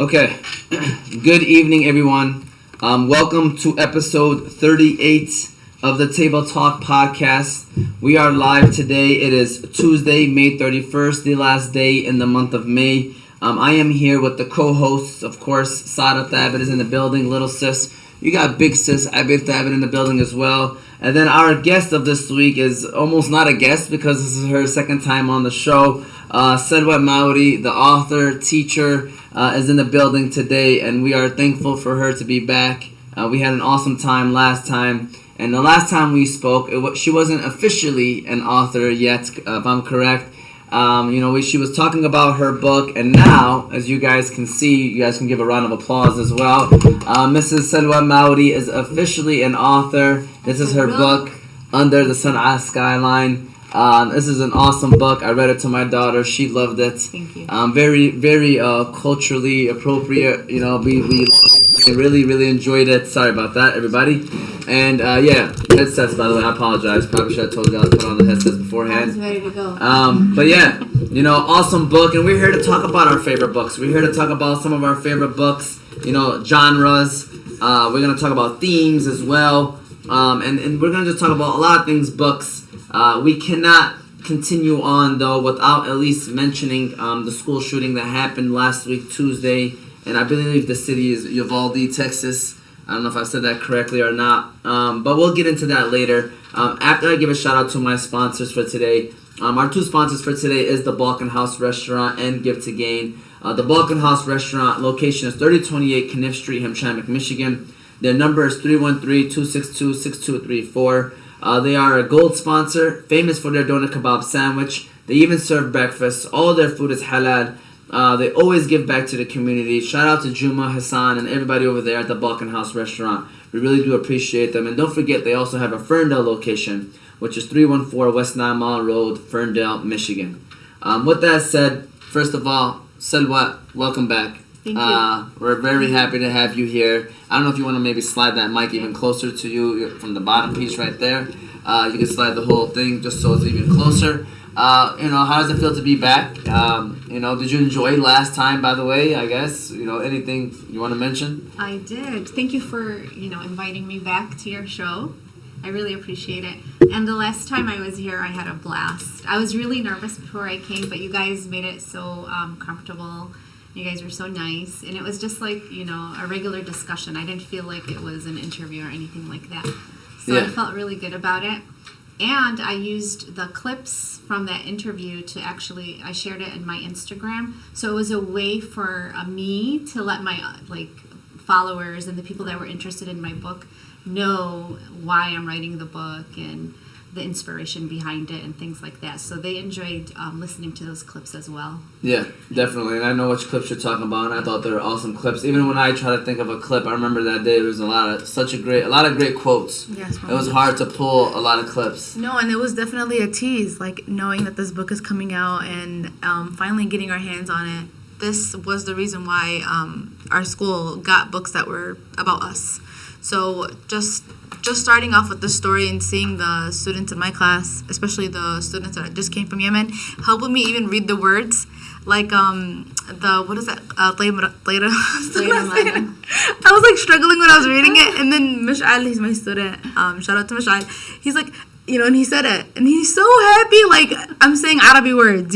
Okay. Good evening, everyone. Welcome to episode 38 of the Table Talk podcast. We are live today. It is Tuesday, May 31st, the last day in the month of May. I am here with the co-hosts, of course. Sada Thabit is in the building. Little sis. You got big sis Abid Thabit in the building as well. And then our guest of this week is almost not a guest because this is her second time on the show. Salwa Mawari, the author, teacher, is in the building today, and we are thankful for her to be back. We had an awesome time last time, and the last time we spoke, she wasn't officially an author yet, if I'm correct. She was talking about her book, and now, as you guys can see, you guys can give a round of applause as well. Mrs. Salwa Mawari is officially an author. This is her book, Under the Sana'a Skyline. This is an awesome book. I read it to my daughter. She loved it. Thank you. Very, very culturally appropriate. We really enjoyed it. Sorry about that, everybody. And headsets, by the way. I apologize. Probably should have told you guys to put on the headsets beforehand. I was ready to go. But yeah, awesome book. And we're here to talk about our favorite books. We're here to talk about some of our favorite books, genres. We're going to talk about themes as well. And we're going to just talk about a lot of things, books. We cannot continue on, though, without at least mentioning the school shooting that happened last week, Tuesday. And I believe the city is Uvalde, Texas. I don't know if I said that correctly or not. But we'll get into that later. After I give a shout out to my sponsors for today. Our two sponsors for today is the Balkan House Restaurant and Give to Gain. The Balkan House Restaurant location is 3028 Kniff Street, Hamtramck, Michigan. Their number is 313-262-6234. They are a gold sponsor, famous for their doner kebab sandwich. They even serve breakfast. All their food is halal. They always give back to the community. Shout out to Juma, Hassan, and everybody over there at the Balkan House Restaurant. We really do appreciate them. And don't forget, they also have a Ferndale location, which is 314 West 9 Mile Road, Ferndale, Michigan. With that said, first of all, Salwa, welcome back. Thank you. We're very happy to have you here. I don't know if you want to maybe slide that mic even closer to you from the bottom piece right there. You can slide the whole thing just so it's even closer. How does it feel to be back? Did you enjoy last time, by the way, I guess? Anything you want to mention? I did. Thank you for, inviting me back to your show. I really appreciate it. And the last time I was here, I had a blast. I was really nervous before I came, but you guys made it so comfortable. You guys were so nice, and it was just like, a regular discussion. I didn't feel like it was an interview or anything like that. So I felt really good about it. And I used the clips from that interview to I shared it in my Instagram. So it was a way for me to let my followers and the people that were interested in my book know why I'm writing the book and the inspiration behind it and things like that. So they enjoyed listening to those clips as well. Yeah, definitely. And I know which clips you're talking about, and I thought they were awesome clips. Even when I try to think of a clip, I remember that day there was a lot of great quotes. Yes, it was hard to pull a lot of clips. No, and it was definitely a tease, knowing that this book is coming out and finally getting our hands on it. This was the reason why our school got books that were about us. So just starting off with the story and seeing the students in my class, especially the students that just came from Yemen, helping me even read the words. What is that? I was struggling when I was reading it, and then Mish'al, he's my student. Shout out to Mish'al. He's and he said it, and he's so happy. I'm saying Arabic words,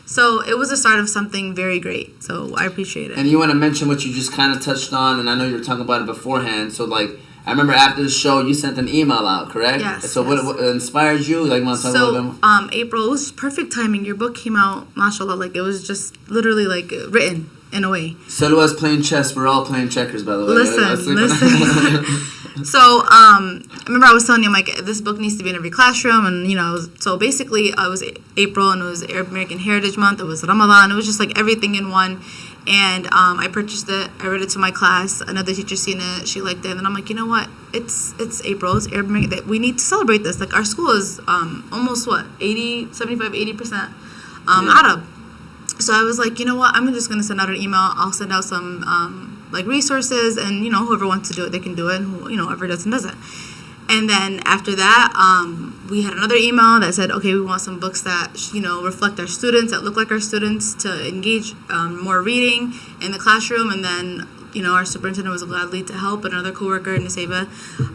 So it was the start of something very great. So I appreciate it. And you want to mention what you just kind of touched on, and I know you were talking about it beforehand. So I remember after the show, you sent an email out, correct? Yes. So yes. What inspired you? Want to talk about them? April, it was perfect timing. Your book came out, mashallah, it was just literally written in a way. Salwa's playing chess. We're all playing checkers, by the way. Listen. So I remember I was telling you, this book needs to be in every classroom, and so basically it was April, and it was Arab American Heritage Month. It was Ramadan. It was just everything in one. And I purchased it. I read it to my class. Another teacher seen it. She liked it. And I'm like, you know what? It's April. It's Arab American. We need to celebrate this. Our school is almost 80% Arab. So I was like, you know what? I'm just gonna send out an email. I'll send out some resources, and whoever wants to do it, they can do it. And whoever doesn't. And then after that, we had another email that said, okay, we want some books that, reflect our students, that look like our students, to engage more reading in the classroom. And then, our superintendent was gladly to help. Another coworker, Niseba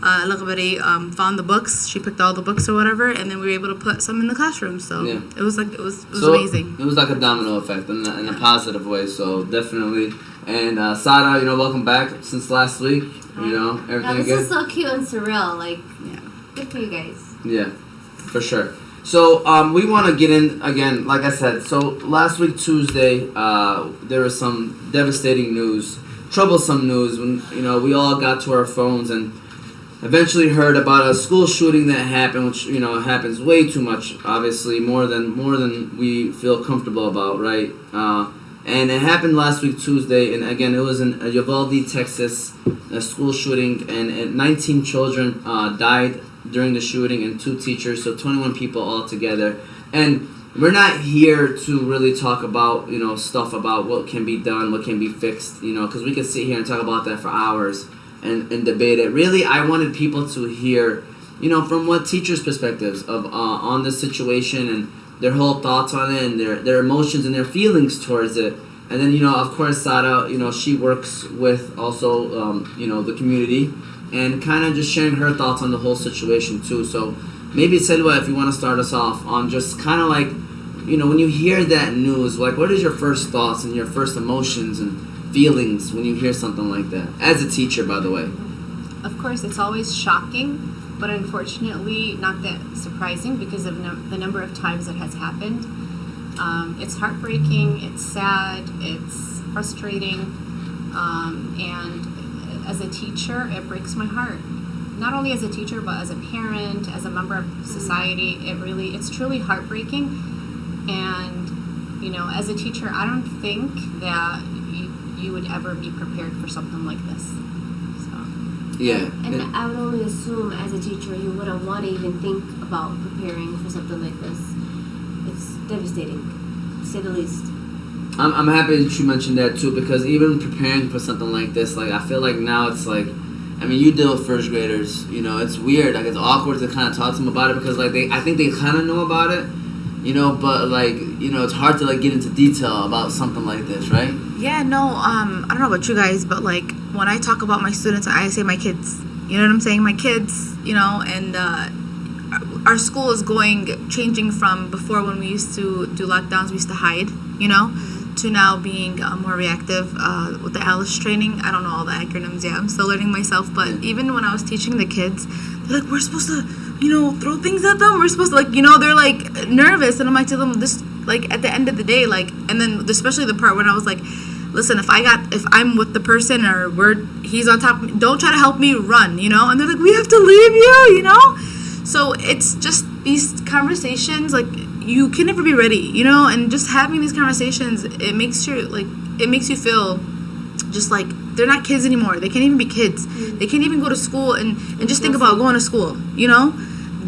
Lagabari, found the books. She picked all the books or whatever, and then we were able to put some in the classroom. So it was amazing. It was like a domino effect in a positive way. So definitely. And Sada, welcome back since last week. Everything this good? is so cute and surreal. Good for you guys. Yeah, for sure. So we want to get in again, like I said. So last week Tuesday, there was some devastating news, troublesome news when we all got to our phones and eventually heard about a school shooting that happened, which happens way too much. Obviously, more than we feel comfortable about, right? And it happened last week Tuesday, and again, it was in Uvalde, Texas, a school shooting, and 19 children died during the shooting, and 2 teachers, so 21 people altogether. And we're not here to really talk about stuff about what can be done, what can be fixed, because we could sit here and talk about that for hours and debate it. Really, I wanted people to hear, from what teachers' perspectives of on this situation and their whole thoughts on it and their emotions and their feelings towards it. And then, of course, Sada, she works with also, the community and kind of just sharing her thoughts on the whole situation too. So maybe, Salwa, if you want to start us off on just kind of like, when you hear that news, like what is your first thoughts and your first emotions and feelings when you hear something like that? As a teacher, by the way. Of course, it's always shocking, but unfortunately not that surprising because of the number of times it has happened. It's heartbreaking, it's sad, it's frustrating, and as a teacher, it breaks my heart. Not only as a teacher, but as a parent, as a member of society, it's truly heartbreaking. And, as a teacher, I don't think that you would ever be prepared for something like this. Yeah. And I would only assume as a teacher you wouldn't want to even think about preparing for something like this. It's devastating, to say the least. I'm happy that you mentioned that too, because even preparing for something like this, like I feel like now it's like, you deal with first graders, it's weird, like it's awkward to kind of talk to them about it because like I think they kind of know about it, but like, it's hard to like get into detail about something like this, right? Yeah, no, I don't know about you guys, but like when I talk about my students, I say my kids, you know what I'm saying? My kids, and our school is changing from before when we used to do lockdowns, we used to hide, to now being more reactive with the Alice training. I don't know all the acronyms yet. I'm still learning myself, but even when I was teaching the kids, they're like, we're supposed to, throw things at them. We're supposed to, like, they're like nervous. And I'm like to them, this, like at the end of the day, like, and then especially the part when I was like, listen, if I'm with the person or he's on top of me, don't try to help me run, And they're like, we have to leave you, So it's just these conversations, like, you can never be ready, And just having these conversations, it makes you feel just like they're not kids anymore. They can't even be kids. They can't even go to school and just think about going to school,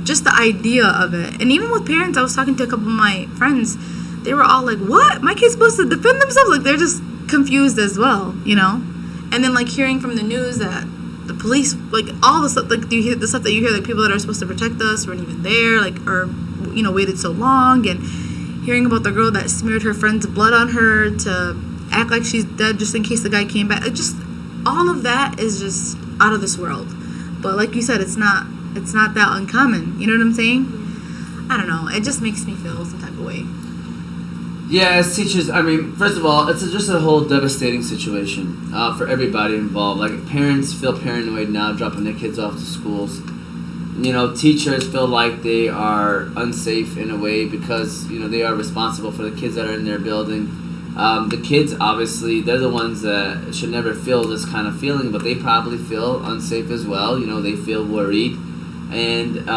Just the idea of it. And even with parents, I was talking to a couple of my friends, they were all like, what? My kid's supposed to defend themselves? Like, they're just confused as well, And then, like, hearing from the news that the police, like, all the stuff, like, the stuff that you hear, like, people that are supposed to protect us weren't even there, like, or, waited so long, and hearing about the girl that smeared her friend's blood on her to act like she's dead just in case the guy came back. It just, all of that is just out of this world. But like you said, it's not that uncommon. You know what I'm saying? I don't know. It just makes me feel some type of way. Yeah, as teachers, first of all, it's just a whole devastating situation for everybody involved. Like, parents feel paranoid now dropping their kids off to schools. Teachers feel like they are unsafe in a way because, they are responsible for the kids that are in their building. The kids, obviously, they're the ones that should never feel this kind of feeling, but they probably feel unsafe as well. They feel worried. And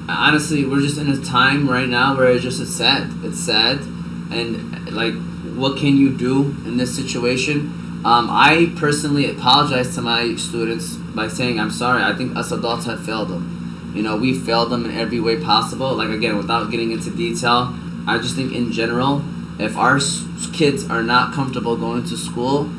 honestly, we're just in a time right now where it's sad. It's sad. And, like, what can you do in this situation? I personally apologize to my students by saying I'm sorry. I think us adults have failed them. We failed them in every way possible. Like, again, without getting into detail, I just think in general, if our kids are not comfortable going to school,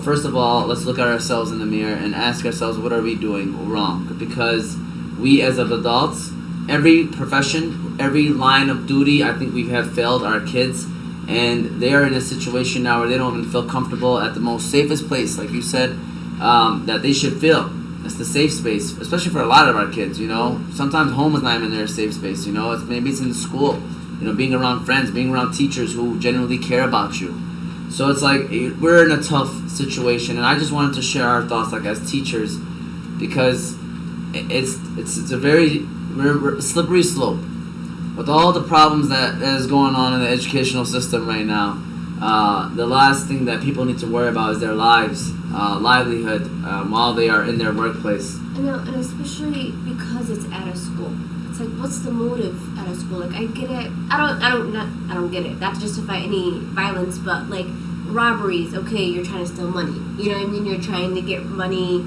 first of all, let's look at ourselves in the mirror and ask ourselves, what are we doing wrong? Because we as of adults, every profession, every line of duty, I think we have failed our kids, and they are in a situation now where they don't even feel comfortable at the most safest place, like you said, that they should feel. It's the safe space, especially for a lot of our kids, you know. Sometimes home is not even their safe space, you know. Maybe it's in school, you know, being around friends, being around teachers who genuinely care about you. So it's like we're in a tough situation, and I just wanted to share our thoughts, like as teachers, because it's a very slippery slope with all the problems that is going on in the educational system right now. The last thing that people need to worry about is their lives, livelihood, while they are in their workplace. And especially because it's at a school. It's like, what's the motive at a school? Like, I get it. I don't get it. Not to justify any violence, but like robberies. Okay, you're trying to steal money. You know what I mean? You're trying to get money.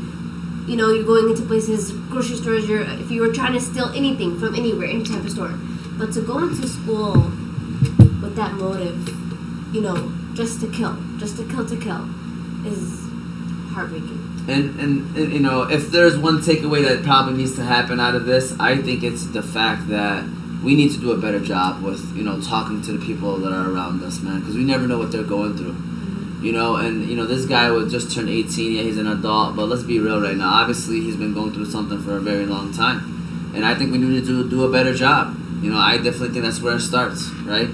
You know, you're going into places, grocery stores. If you were trying to steal anything from anywhere, any type of store, but to go into school with that motive, you know, just to kill, is heartbreaking. And you know, if there's one takeaway that probably needs to happen out of this, I think it's the fact that we need to do a better job with, you know, talking to the people that are around us, man, because we never know what they're going through. You know, and, you know, this guy was just turned 18, yeah, he's an adult, but let's be real right now. Obviously, he's been going through something for a very long time, and I think we need to do a better job. You know, I definitely think that's where it starts, right?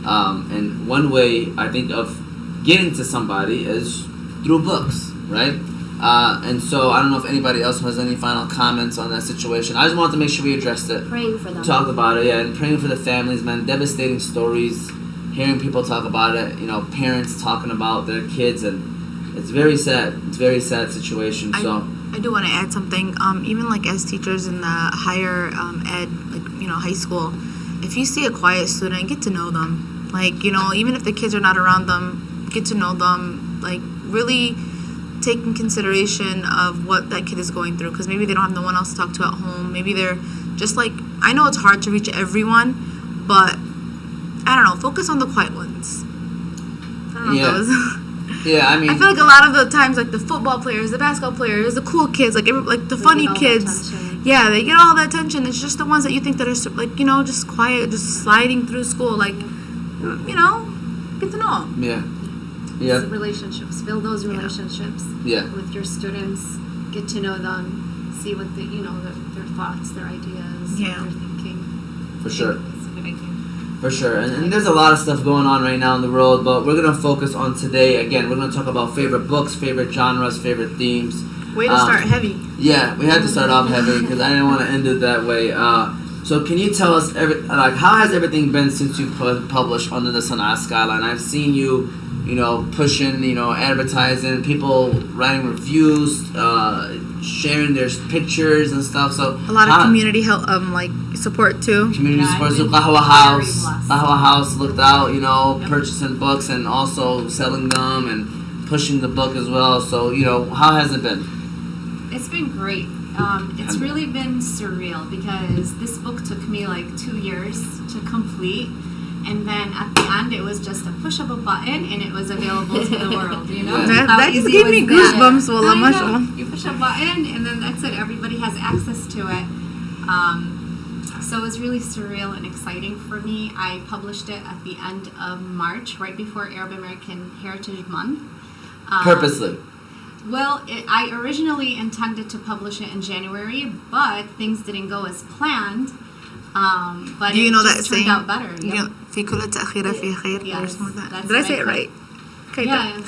And one way, I think, of getting to somebody is through books, right? And so I don't know if anybody else has any final comments on that situation. I just wanted to make sure we addressed it. Praying for them. Talked about it, yeah, and praying for the families, man. Devastating stories. Hearing people talk about it, you know, parents talking about their kids, and it's very sad. It's a very sad situation. So I do want to add something. Even like as teachers in the higher ed, like, you know, high school, if you see a quiet student, get to know them. Like, you know, even if the kids are not around them, get to know them. Like, really take in consideration of what that kid is going through, because maybe they don't have no one else to talk to at home. Maybe they're just like, I know it's hard to reach everyone, but I don't know, focus on the quiet ones. I don't know yeah. if that was... Yeah, I mean, I feel like a lot of the times, like the football players, the basketball players, the cool kids, like the funny kids, yeah, they get all the attention. It's just the ones that you think that are like, you know, just quiet, just sliding through school, like, you know, get to know them. Yeah. Relationships, build those relationships with your students. Get to know them, see what their thoughts, their ideas, what they're thinking. For sure. It's a good idea. For sure, and there's a lot of stuff going on right now in the world, but we're going to focus on today. Again, we're going to talk about favorite books, favorite genres, favorite themes. Way to start heavy. Yeah, we had to start off heavy because I didn't want to end it that way. So can you tell us, how has everything been since you've published under the Sana'a Skyline? I've seen you, you know, pushing, you know, advertising, people writing reviews, sharing their pictures and stuff. So a lot of community help, like support too. Community support. So Qahwa House looked out, you know, purchasing books and also selling them and pushing the book as well. So, you know, how has it been? It's been great. It's really been surreal because this book took me like 2 years to complete. And then at the end, it was just a push of a button, and it was available to the world. You know, that just gave me goosebumps. Wallah, mashallah. You push a button, and then that's it. Everybody has access to it. So it was really surreal and exciting for me. I published it at the end of March, right before Arab American Heritage Month. Purposely. Well, I originally intended to publish it in January, but things didn't go as planned. But do you know that turned out better. Yeah. في كل تأخير في خير. Yes, did I say it right? Okay. Yeah.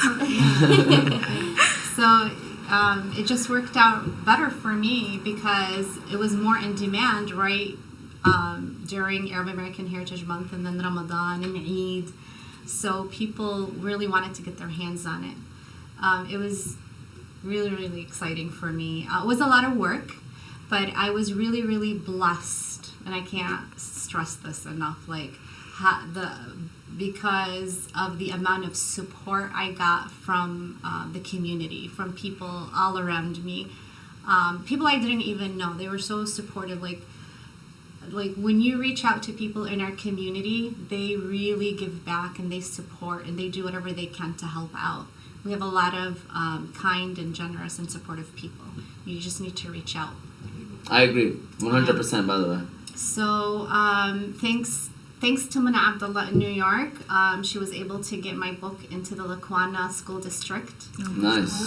So it just worked out better for me because it was more in demand, right? During Arab American Heritage Month and then Ramadan and Eid. So people really wanted to get their hands on it. It was really, really exciting for me. It was a lot of work, but I was really, really blessed. And I can't stress this enough, like because of the amount of support I got from the community, from people all around me, people I didn't even know. They were so supportive. Like when you reach out to people in our community, they really give back and they support and they do whatever they can to help out. We have a lot of kind and generous and supportive people. You just need to reach out. I agree. 100%, by the way. So thanks to Mana Abdullah in New York, she was able to get my book into the Lakwana School District. Nice.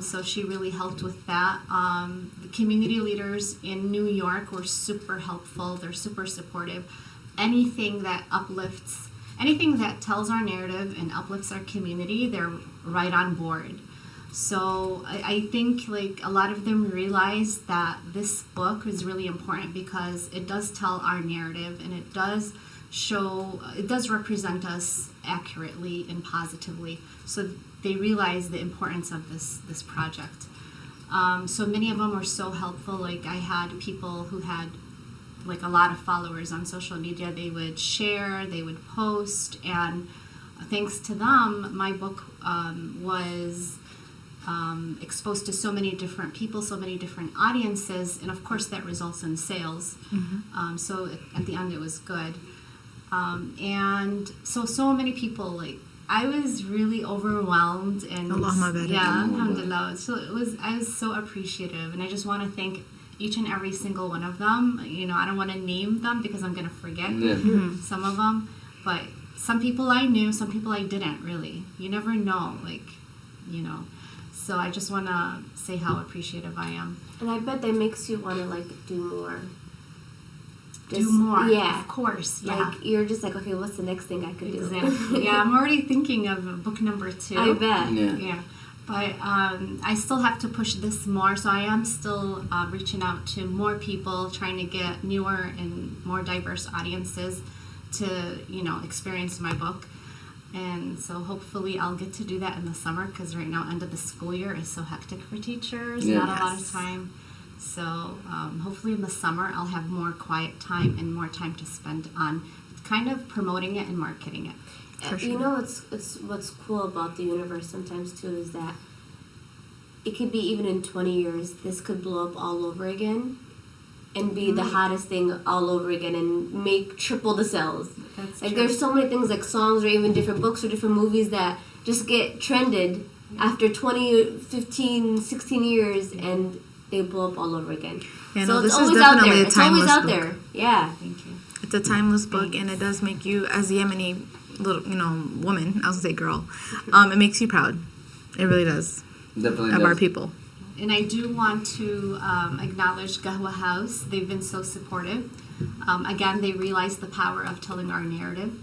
So she really helped with that. The community leaders in New York were super helpful. They're super supportive. Anything that uplifts, anything that tells our narrative and uplifts our community, they're right on board. So I think like a lot of them realize that this book is really important because it does tell our narrative and it does represent us accurately and positively. So they realize the importance of this project. So many of them were so helpful. Like I had people who had like a lot of followers on social media. They would share, they would post, and thanks to them, my book was exposed to so many different people, so many different audiences, and of course that results in sales. So at the end it was good. And so many people, like I was really overwhelmed, and alhamdulillah. So I was so appreciative, and I just want to thank each and every single one of them. You know, I don't want to name them because I'm gonna forget some of them, but some people I knew, some people I didn't really. You never know, like, you know. So I just want to say how appreciative I am. And I bet that makes you want to like do more. Yeah, of course. Yeah, like you're just like, okay, what's the next thing I could do? Exactly. Yeah, I'm already thinking of book number 2. I bet. Yeah. But I still have to push this more, so I am still reaching out to more people, trying to get newer and more diverse audiences to, you know, experience my book. And so hopefully I'll get to do that in the summer, because right now end of the school year is so hectic for teachers, not a lot of time. So hopefully in the summer I'll have more quiet time and more time to spend on kind of promoting it and marketing it. You know what's cool about the universe sometimes too is that it could be even in 20 years this could blow up all over again and be the hottest thing all over again and make triple the sales. That's like true. There's so many things like songs or even different books or different movies that just get trended after 20, 15, 16 years and they blow up all over again. Yeah, so no, it's this is always out definitely there. a It's always timeless out book. there. Yeah. Thank you. It's a timeless book, and it does make you, as a Yemeni little, woman, I was gonna say girl, it makes you proud. It really does. Definitely of does. our people. And I do want to acknowledge Gahwa House. They've been so supportive. Again, they realize the power of telling our narrative.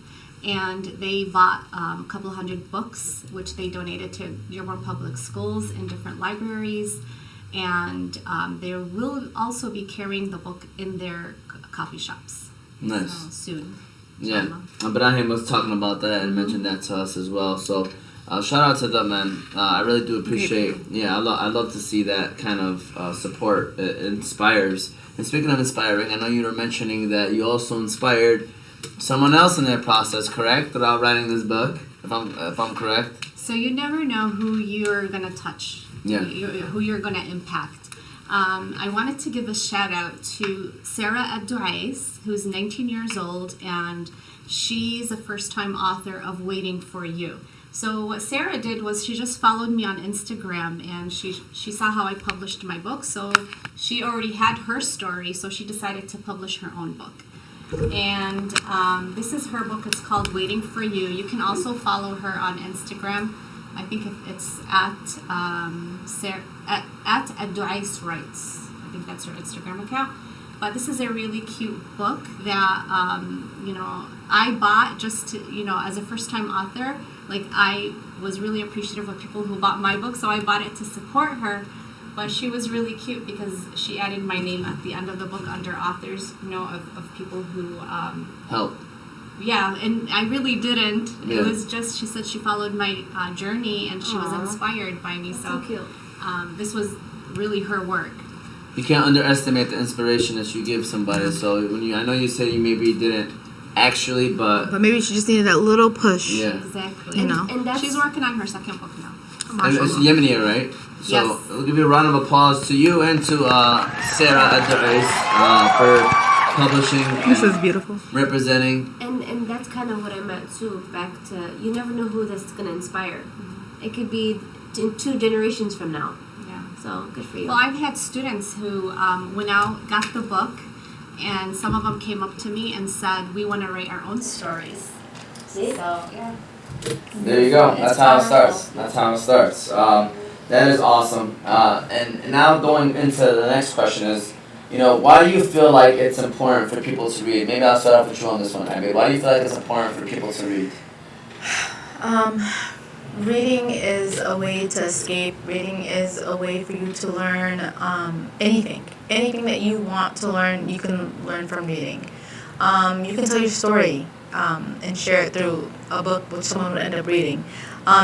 And they bought a couple hundred books, which they donated to Dearborn Public Schools and different libraries. And they will also be carrying the book in their coffee shops. Nice. So, soon. Yeah. Ibrahim was talking about that and mentioned that to us as well. So shout out to them, man. I really do appreciate. Yeah, I love to see that kind of support. It inspires. And speaking of inspiring, I know you were mentioning that you also inspired someone else in that process, correct? Without writing this book, if I'm correct. So you never know who you're gonna touch. Yeah. Who you're gonna impact. I wanted to give a shout out to Sarah Abduais, who's 19 years old, and she's a first-time author of Waiting for You. So what Sarah did was she just followed me on Instagram, and she saw how I published my book, so she already had her story, so she decided to publish her own book. And this is her book. It's called Waiting for You. You can also follow her on Instagram. I think it's at Abduais Writes. I think that's her Instagram account. But this is a really cute book that I bought just to, as a first-time author. Like, I was really appreciative of people who bought my book, so I bought it to support her. But she was really cute because she added my name at the end of the book under authors, of people who Help. Yeah, and I really didn't. Yeah. It was just, she said she followed my journey and she was Aw. inspired by me. That's So so cute. this was really her work. You can't underestimate the inspiration that you give somebody. So I know you said you maybe didn't actually, but maybe she just needed that little push. yeah. Exactly. And that's She's working on her second book now. And it's Yemeni, right? So Yes. we'll give you a round of applause to you and to Sarah Abduais for publishing. This and is beautiful. Representing. And that's kind of what I meant too. Back to, you never know who that's gonna inspire. It could be in 2 generations from now. Yeah. So So good for you. Well, I've had students who went out, got the book, and some of them came up to me and said, "We want to write our own stories." See? So yeah. There you go. That's It's how it powerful. starts. That's how it starts. That is awesome. And now going into the next question is, why do you feel like it's important for people to read? Maybe I'll start off with you on this one, Abby. Why do you feel like it's important for people to read? Reading is a way to escape. Reading is a way for you to learn anything. Anything that you want to learn, you can learn from reading. You can tell your story and share it through a book which someone would end up reading.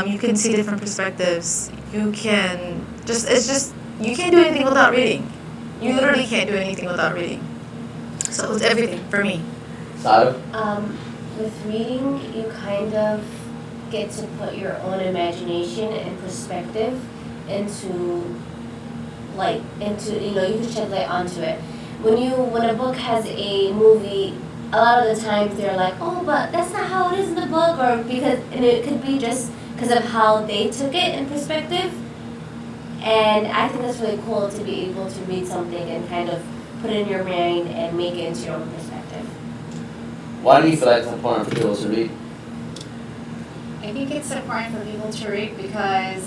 You can see different perspectives. You can you can't do anything without reading. You literally can't do anything without reading. So it's everything for me. Sada? With reading, you kind of get to put your own imagination and perspective into you can shed light onto it. When a book has a movie, a lot of the times they're like, oh, but that's not how it is in the book, and it could be just because of how they took it in perspective. And I think that's really cool to be able to read something and kind of put it in your mind and make it into your own perspective. Why do you feel like it's important for people to read? I think it's important for people to read because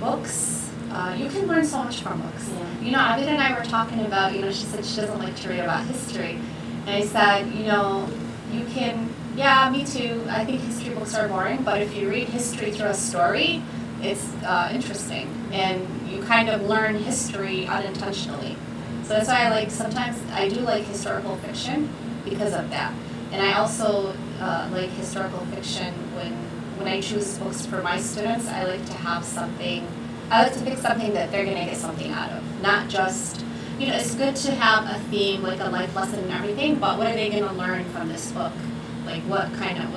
books, you can learn so much from books. Yeah. Abid and I were talking about, she said she doesn't like to read about history. And I said, you can, yeah, me too. I think history books are boring, but if you read history through a story, it's interesting. And you kind of learn history unintentionally. So that's why sometimes I do like historical fiction because of that. And I also like historical fiction when I choose books for my students. I like to pick something that they're going to get something out of. Not just, it's good to have a theme, like a life lesson and everything, but what are they going to learn from this book? Like what kind of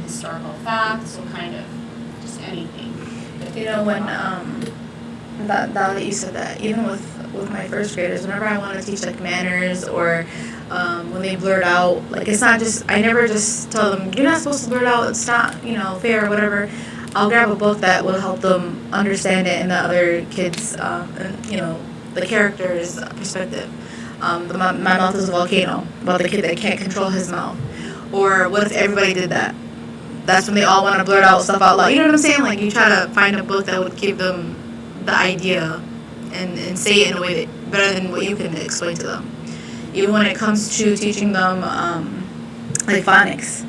historical facts, what kind of just anything. When that you said that, even with my first graders, whenever I want to teach manners or when they blurt out, it's not just, I never just tell them you're not supposed to blurt out, it's not fair or whatever. I'll grab a book that will help them understand it and the other kids the character's perspective. My mouth is a volcano, about the kid that can't control his mouth. Or what if everybody did that? That's when they all want to blurt out stuff out loud. You know what I'm saying? You try to find a book that would give them the idea and say it in a way that better than what you can explain to them. Even when it comes to teaching them phonics.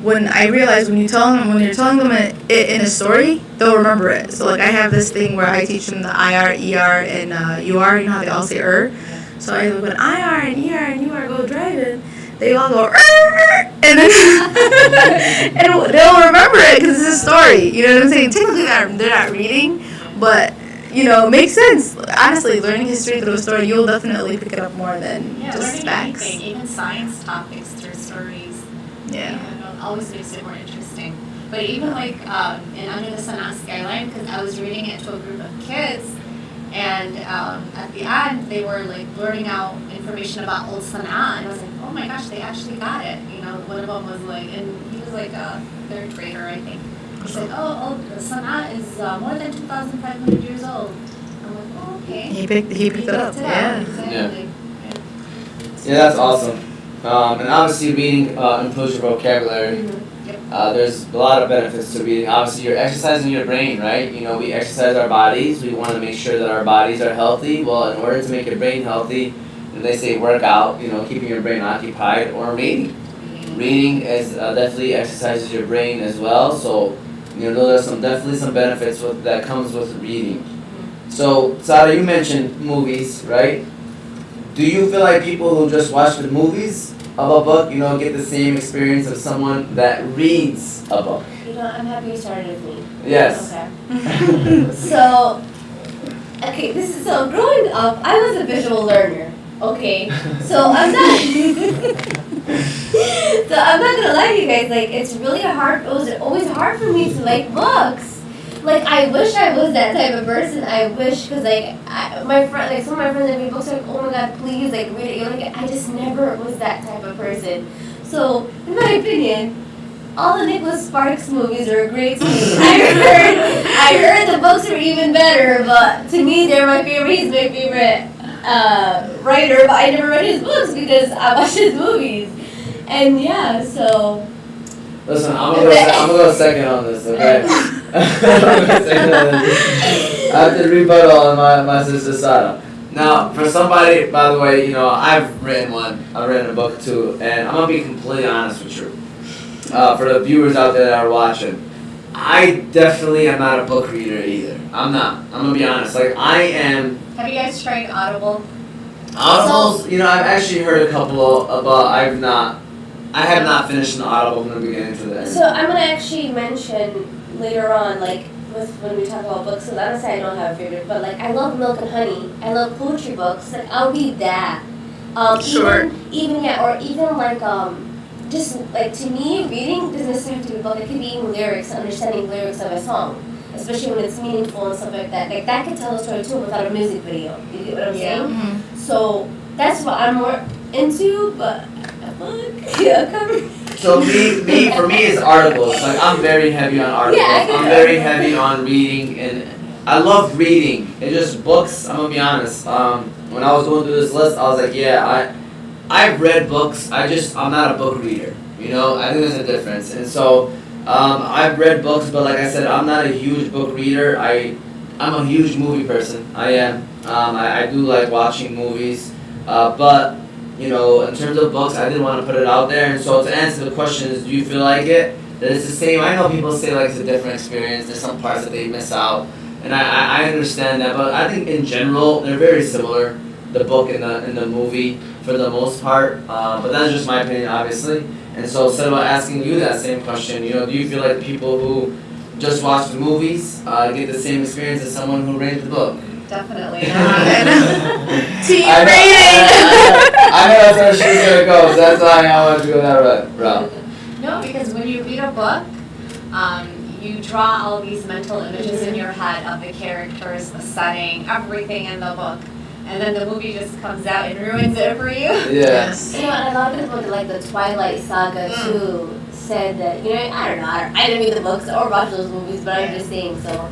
When I realize when you're telling them it in a story, they'll remember it. So I have this thing where I teach them the IR, ER, and UR. You know how they all say So when IR and ER and UR go driving, they all go and then and they'll remember it because it's a story. You know what I'm saying? Technically, they're not reading, but it makes sense. Honestly, learning history through a story, you'll definitely pick it up more than just learning facts. Anything, even science topics through stories. Yeah. It always makes it more interesting. But even in Under the Sana'a Skyline, because I was reading it to a group of kids, and at the end they were blurting out information about old Sana'a, and I was like, oh my gosh, they actually got it. One of them was and he was a third grader, I think. He said, oh, Sana'a is more than 2,500 years old. I'm like, oh, okay. He picked it up. Yeah. Exactly. Yeah, that's awesome. And obviously reading improves your vocabulary. Yep. There's a lot of benefits to reading. Obviously, you're exercising your brain, right? We exercise our bodies. We want to make sure that our bodies are healthy. Well, in order to make your brain healthy, they say work out, keeping your brain occupied, or reading. Reading is definitely exercises your brain as well. So, there's definitely some benefits that comes with reading. So, Sada, you mentioned movies, right? Do you feel like people who just watch the movies of a book, get the same experience of someone that reads a book? I'm happy you started with me. Yes. Okay. So growing up, I was a visual learner. Okay. So I'm not gonna lie to you guys. It's really hard. It was always hard for me to like books. I wish I was that type of person. I wish, because my friend, some of my friends that read books are like, oh my god, please read it. I just never was that type of person. So in my opinion, all the Nicholas Sparks movies are great to me. I heard the books are even better, but to me they're my favorite. He's my favorite writer, but I never read his books because I watched his movies. And yeah, so. Listen, I'm gonna go second on this, okay? I have to rebuttal on my sister Sana'a. Now, for somebody, by the way, I've written a book too, and I'm gonna be completely honest with you. For the viewers out there that are watching, I definitely am not a book reader either. I'm not. I'm gonna be honest. Like, I am. Have you guys tried Audible? Audibles, I've actually heard a couple but I have not finished an Audible from the beginning to the end. So I'm gonna actually mention later on, like when we talk about books. So honestly, I don't have a favorite, but like I love Milk and Honey. I love poetry books. Like I'll read that. Sure. Even like just like to me, reading doesn't necessarily have to be a book. It could be even lyrics, understanding lyrics of a song, especially when it's meaningful and stuff like that. Like that could tell a story too without a music video. You get what I'm saying? Mm-hmm. So that's what I'm more into, but a book, cover. So for me, it's articles. Like I'm very heavy on articles. Yeah, I'm very heavy on reading, and I love reading. It's just books. I'm gonna be honest. When I was going through this list, I was like, yeah, I've read books. I'm not a book reader. I think there's a difference. And so I've read books, but like I said, I'm not a huge book reader. I'm a huge movie person. I am. I do like watching movies, but. In terms of books, I didn't want to put it out there. And so to answer the question is, do you feel like it? That it's the same? I know people say like it's a different experience. There's some parts that they miss out. And I understand that. But I think in general, they're very similar, the book and the movie for the most part. But that's just my opinion, obviously. And so instead of asking you that same question, do you feel like people who just watch the movies get the same experience as someone who reads the book? Definitely. Team rating. I know that's where she's gonna go, so that's why I want to go that route. No, because when you read a book, you draw all these mental images in your head of the characters, the setting, everything in the book. And then the movie just comes out and ruins it for you. Yes. And a lot of people like the Twilight Saga too said that, I don't know, I didn't read the books or watch those movies, but I'm just saying so.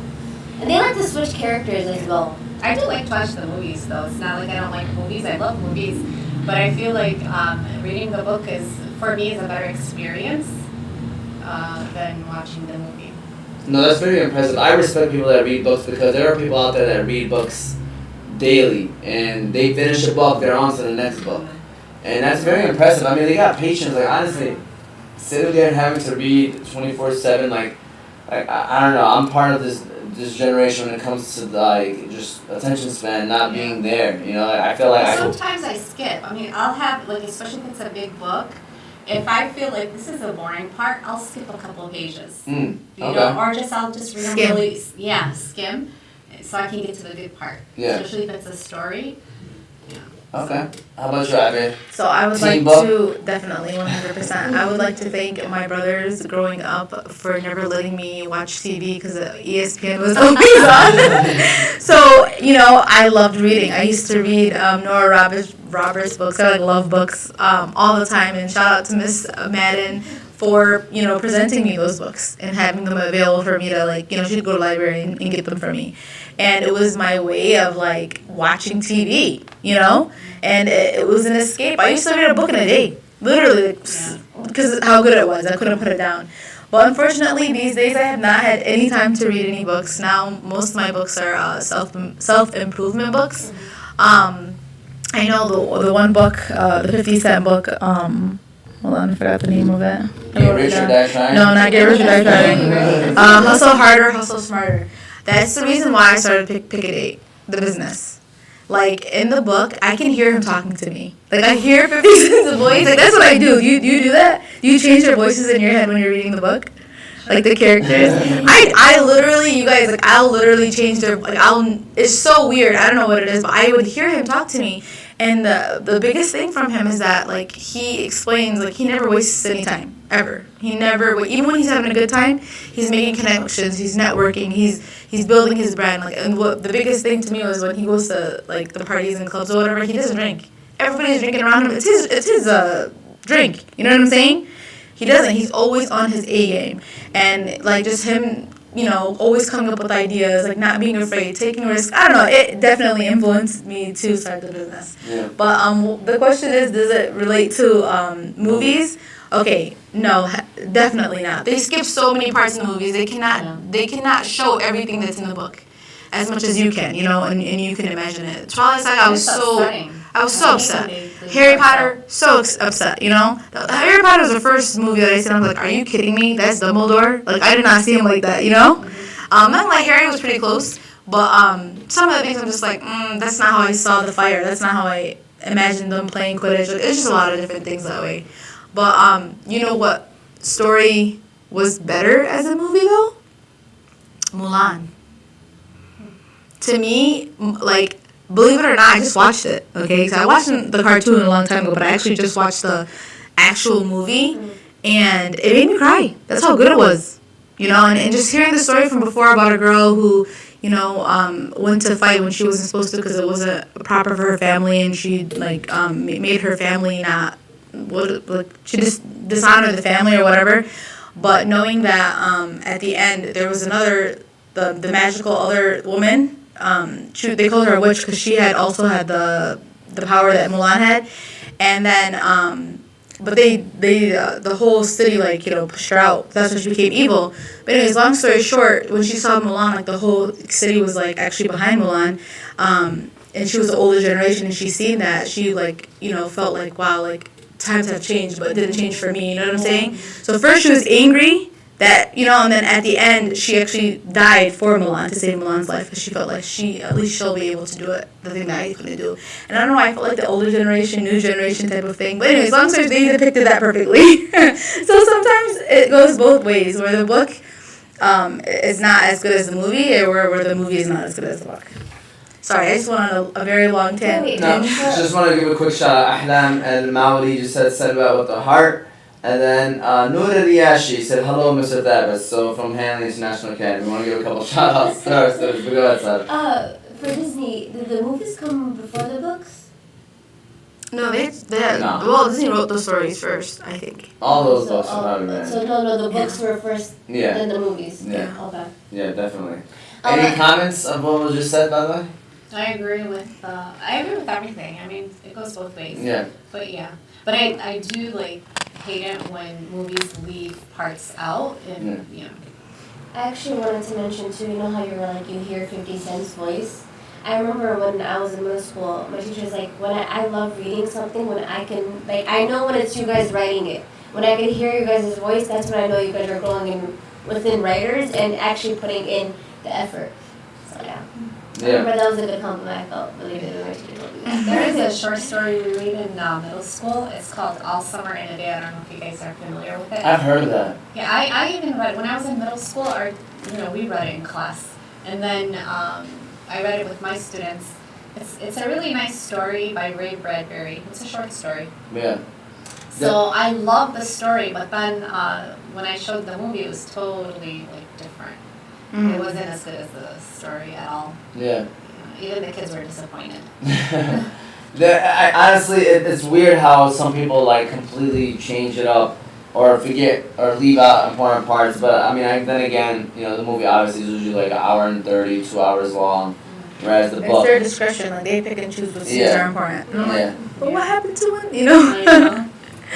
And they like to switch characters as well. I do like to watch the movies though. It's not like I don't like movies. I love movies. But I feel like reading the book for me is a better experience than watching the movie. No, that's very impressive. I respect people that read books because there are people out there that read books daily and they finish a book, they're on to the next book. And that's very impressive. I mean, they got patience. Like, honestly, sitting there and having to read 24/7, like I don't know, I'm part of this generation when it comes to like just attention span not being there. I feel like sometimes I skip. I mean, I'll have like, especially if it's a big book, if I feel like this is a boring part, I'll skip a couple of pages. Okay. Or I'll just read them really, skim, so I can get to the good part. Yeah. Especially if it's a story. Yeah. Okay. How about you, Abby? So I would like to, definitely, 100%. I would like to thank my brothers growing up for never letting me watch TV because ESPN was always on. So, I loved reading. I used to read Nora Roberts books. I love books all the time. And shout out to Miss Madden for, presenting me those books and having them available for me to, she'd go to the library and get them for me. And it was my way of, watching TV, And it was an escape. I used to read a book in a day, literally, because how good it was. I couldn't put it down. But unfortunately, these days I have not had any time to read any books. Now, most of my books are self-improvement books. I know the one book, the 50-cent book, hold on, I forgot the name of it. Get Rich or Die Trying? No, not Get Rich or Die Trying. Hustle Harder, Hustle Smarter. That's the reason why I started Pick a Date, the business. In the book, I can hear him talking to me. I hear 50 Cent's voice. That's what I do. Do you do that? Do you change your voices in your head when you're reading the book? The characters? I literally, you guys, I'll literally change their, it's so weird. I don't know what it is, but I would hear him talk to me. And the biggest thing from him is that, he explains, he never wastes any time, ever. He never, even when he's having a good time, he's making connections, he's networking, he's building his brand. And what the biggest thing to me was when he goes to, the parties and clubs or whatever, he doesn't drink. Everybody's drinking around him. It's his drink. You know what I'm saying? He doesn't. He's always on his A game. And, like, just him, always coming up with ideas, like, not being afraid, taking risks. I don't know. It definitely influenced me to start the business. Yeah. But the question is, does it relate to movies? Okay, no, definitely not. They skip so many parts in the movies. They cannot show everything that's in the book as much as you can, and you can imagine it. Twilight Saga, I was so upset. Harry Potter, so upset, Harry Potter was the first movie that I seen. I'm like, are you kidding me? That's Dumbledore? Like, I did not see him like that, And, like, Harry was pretty close. But some of the things I'm just like, that's not how I saw the fire. That's not how I imagined them playing Quidditch. Like, it's just a lot of different things that way. But you know what story was better as a movie, though? Mulan. To me, like, believe it or not, I just watched it, okay? Because I watched the cartoon a long time ago, but I actually just watched the actual movie, and it made me cry. That's how good it was, And just hearing the story from before about a girl who, went to fight when she wasn't supposed to because it wasn't proper for her family, and she, like, made her family not, she just dishonored the family or whatever. But knowing that at the end there was another, the magical other woman. They called her a witch because she had also had the power that Mulan had, and then but they the whole city, like, pushed her out. That's when she became evil. But anyways, long story short, when she saw Mulan, like, the whole city was, like, actually behind Mulan, and she was the older generation, and she seen that, she, like, felt like, wow, like, times have changed, but it didn't change for me. You know what I'm saying? So first she was angry that, and then at the end she actually died for Mulan to save Mulan's life because she felt like at least she'll be able to do it, the thing that I couldn't do. And I don't know why I felt like the older generation, new generation type of thing. But anyways, long story, they depicted that perfectly. So sometimes it goes both ways, where the book is not as good as the movie, or where the movie is not as good as the book. Sorry, I just went on a very long tangent. No, just want to give a quick shout out. Ahlam Mawari just said Salwa with the heart. And then Noor Riyashi said, hello, Mr. Thabit. So from Hanley International Academy. We want to give a couple shout outs to our students. Go ahead, Sar. For Disney, did the movies come before the books? No, they No. Well, Disney wrote the stories first, I think. All those books are probably read. So no, the books were first, Yeah. then the movies. Yeah. Okay. Yeah, definitely. Any comments of what was just said, by the way? I agree with everything. I mean, it goes both ways. Yeah. But I do, like, hate it when movies leave parts out, and I actually wanted to mention too, how you were like, you hear 50 Cent's voice. I remember when I was in middle school, my teacher was like, when I love reading something, when I can, like, I know when it's you guys writing it. When I can hear you guys' voice, that's when I know you guys are growing within writers and actually putting in the effort. So yeah. I remember that was a good compliment. I felt really good when my teacher told me that. there is a short story we read in middle school. It's called All Summer in a Day. I don't know if you guys are familiar with it. I've heard of that. Yeah, I even read it when I was in middle school. We read it in class, and then I read it with my students. It's a really nice story by Ray Bradbury. It's a short story. Yeah. So I love the story, but then when I showed the movie, it was totally, like, different. Mm-hmm. It wasn't as good as the story at all. Yeah. Even the kids were disappointed. Honestly, it's weird how some people, like, completely change it up or forget or leave out important parts. But I mean, then again, the movie obviously is usually like 1 hour and 30, 2 hours long, whereas the book. It's their discretion. Like, they pick and choose what scenes are important. And I'm like, but what happened to it?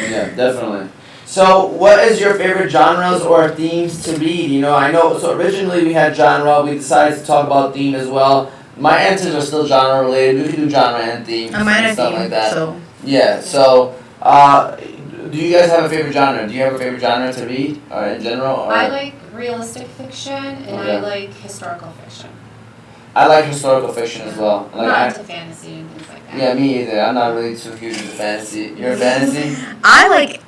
Yeah, definitely. So, what is your favorite genres or themes to read? I know, so originally we had genre, we decided to talk about theme as well. My answers are still genre related, we can do genre and theme and stuff like that. So. Yeah, so, do you guys have a favorite genre? Do you have a favorite genre to read, or in general? Or? I like realistic fiction, and I like historical fiction. I like historical fiction as well. I'm not into fantasy and things like that. Yeah, me either. I'm not really too huge into fantasy. You're a fantasy?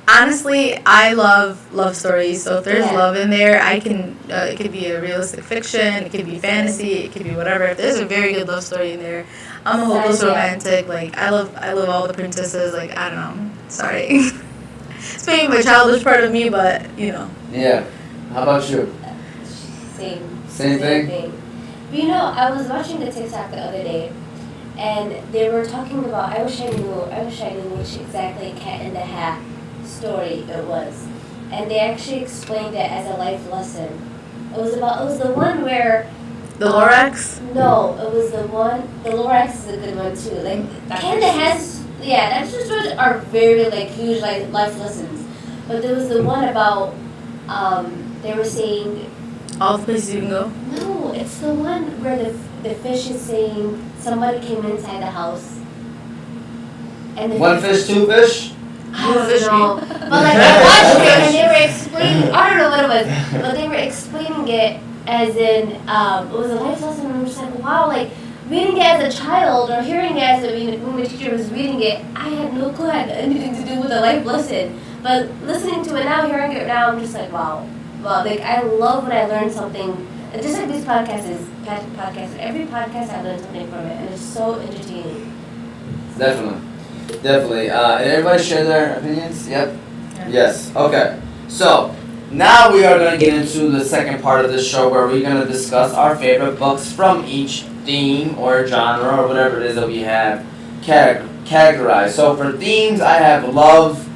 Honestly, I love love stories. So if there's love in there, I can, it could be a realistic fiction, it could be fantasy, it could be whatever. If there's a very good love story in there, I'm a hopeless romantic. Like, I love all the princesses. Like, I don't know. Sorry. It's maybe my childish part of me, but, Yeah. How about you? Same thing? But I was watching the TikTok the other day, and they were talking about, I wish I knew which exactly Cat in the Hat story it was. and they actually explained it as a life lesson. It was the one where The Lorax? no, it was the one. The Lorax is a good one too. Like kinda has Dexter's stories are very like huge life lessons. But there was the one about they were saying All the places you can go? no, it's the one where the fish is saying somebody came inside the house. And the One fish, two fish. I don't know. But like I watched it and they were explaining I don't know what it was. But they were explaining it as in it was a life lesson and I'm just like, wow, like reading it as a child or hearing it as when my teacher was reading it, I had no clue it had anything to do with a life lesson. But listening to it now, hearing it now, I'm just like, wow. Well, like I love when I learn something. And just like these podcasts, every podcast I learn something from it, and it's so entertaining. Definitely. And everybody share their opinions? Yep. Yes. Okay. So, now we are going to get into the second part of this show where we're going to discuss our favorite books from each theme or genre or whatever it is that we have categorized. So, for themes, I have love,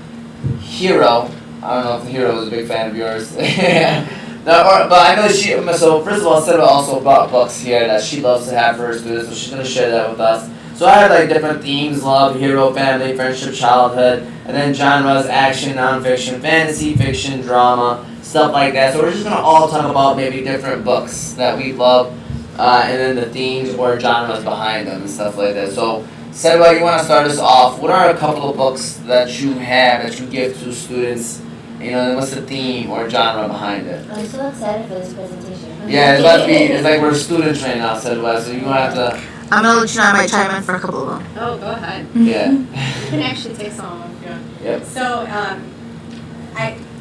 hero. I don't know if the hero is a big fan of yours. But I know so first of all, Salwa also brought books here that she loves to have for her students, so she's going to share that with us. So I have like different themes: love, hero, family, friendship, childhood, and then genres: action, nonfiction, fantasy, fiction, drama, stuff like that. So we're just gonna all talk about maybe different books that we love, and then the themes or genres behind them and stuff like that. So, Salwa, you want to start us off? What are a couple of books that you have that you give to students? You know, and what's the theme or genre behind it? I'm so excited for this presentation. Yeah, it's about to be. It's like we're students right now, Salwa. So you want to have to. I'm gonna let you know I might chime in for a couple of them. Oh, go ahead. Yeah. You can actually take some of them if you want. Yep. So,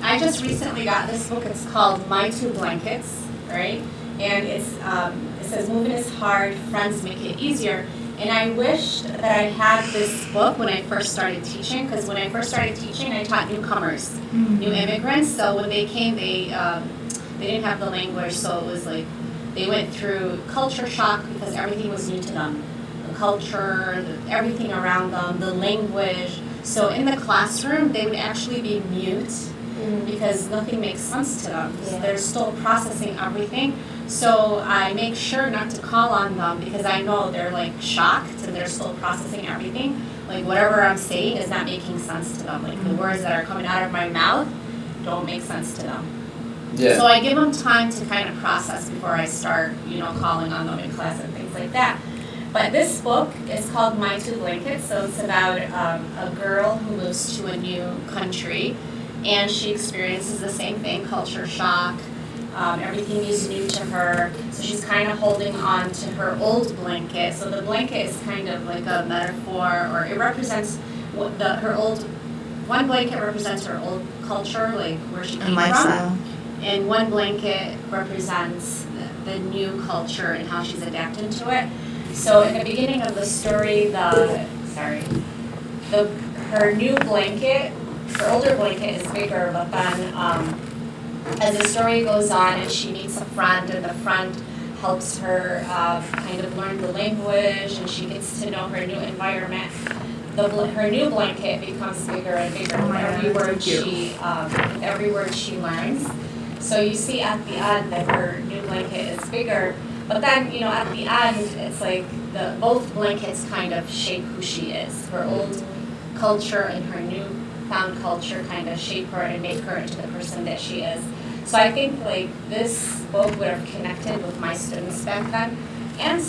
I just recently got this book. It's called My Two Blankets, right? And it says moving is hard, friends make it easier. And I wished that I had this book when I first started teaching, because when I first started teaching, I taught newcomers, new immigrants. So when they came, they didn't have the language, so it was like they went through culture shock because everything was new to them. The culture, everything around them, the language. So in the classroom, they would actually be mute because nothing makes sense to them. Yeah. They're still processing everything. So I make sure not to call on them because I know they're like shocked and they're still processing everything. Like whatever I'm saying is not making sense to them. Like the words that are coming out of my mouth don't make sense to them. Yeah. So I give them time to kind of process before I start, calling on them in class and things like that. But this book is called My Two Blankets. So it's about a girl who moves to a new country, and she experiences the same thing, culture shock. Everything is new to her, so she's kind of holding on to her old blanket. So the blanket is kind of like a metaphor, or it represents one blanket represents her old culture, like where she came And lifestyle. from. And one blanket represents the new culture and how she's adapted to it. So in the beginning of the story, her older blanket is bigger, but then as the story goes on and she meets a friend and the friend helps her kind of learn the language and she gets to know her new environment, her new blanket becomes bigger and bigger with every word she learns. So you see at the end that her new blanket is bigger, but then, at the end, it's like both blankets kind of shape who she is. Her old culture and her new found culture kind of shape her and make her into the person that she is. So I think like this book would have connected with my students back then, and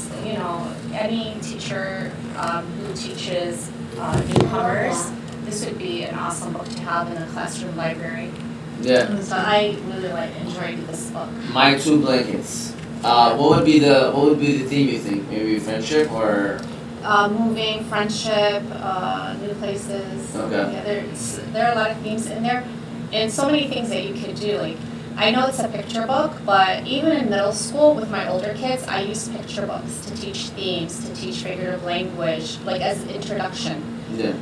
any teacher who teaches newcomers, this would be an awesome book to have in the classroom library. Yeah. So I really enjoyed this book. My Two Blankets. What would be the theme you think? Maybe friendship or? Moving, friendship, new places. Okay. Yeah, there are a lot of themes in there, and so many things that you could do. Like, I know it's a picture book, but even in middle school with my older kids, I use picture books to teach themes, to teach figurative language, like as introduction. Yeah.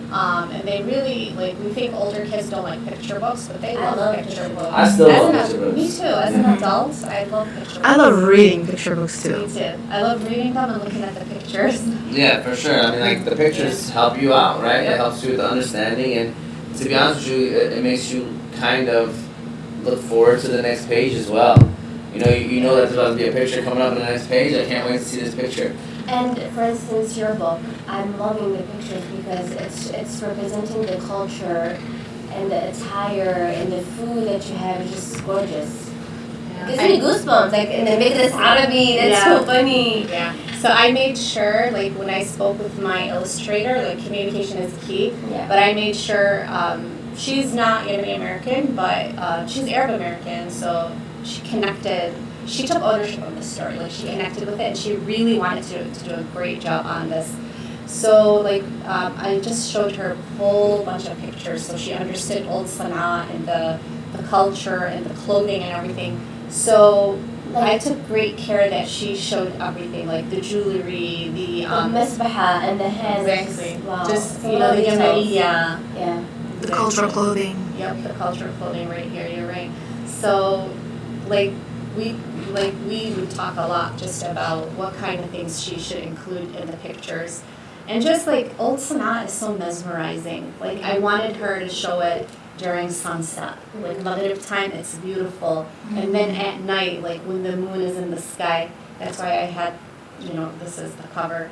And they really we think older kids don't like picture books, but they love picture books. I still love picture books. Me too. As an adult, I love picture books. I love reading picture books too. Me too. I love reading them and looking at the pictures. Yeah, for sure. I mean, like the pictures help you out, right? It helps you with the understanding, and to be honest with you, it makes you kind of look forward to the next page as well. You know that there's about to be a picture coming up in the next page. I can't wait to see this picture. And for instance, your book, I'm loving the pictures because it's representing the culture and the attire and the food that you have is just gorgeous. It gives me goosebumps, like, and they make this Arabic, that's so funny. Yeah. So I made sure, like, when I spoke with my illustrator, like, communication is key. Yeah. But I made sure, she's not Yemeni American, but she's Arab American, so she took ownership of the story, like, she connected with it, and she really wanted to do a great job on this. So, like, I just showed her a whole bunch of pictures, so she understood old Sana'a and the culture and the clothing and everything. So I took great care that she showed everything, like the jewelry, the Mesbaha and the hands. Exactly. Wow. Just, Some you know, the details. Yemeni, Yeah. The cultural clothing. Yep, the cultural clothing right here, you're right. So, like, we would talk a lot just about what kind of things she should include in the pictures. And just, like, old Sana'a is so mesmerizing. Like, I wanted her to show it during sunset. Like, Maghrib time, it's beautiful. And then at night, like, when the moon is in the sky, that's why I had, this is the cover.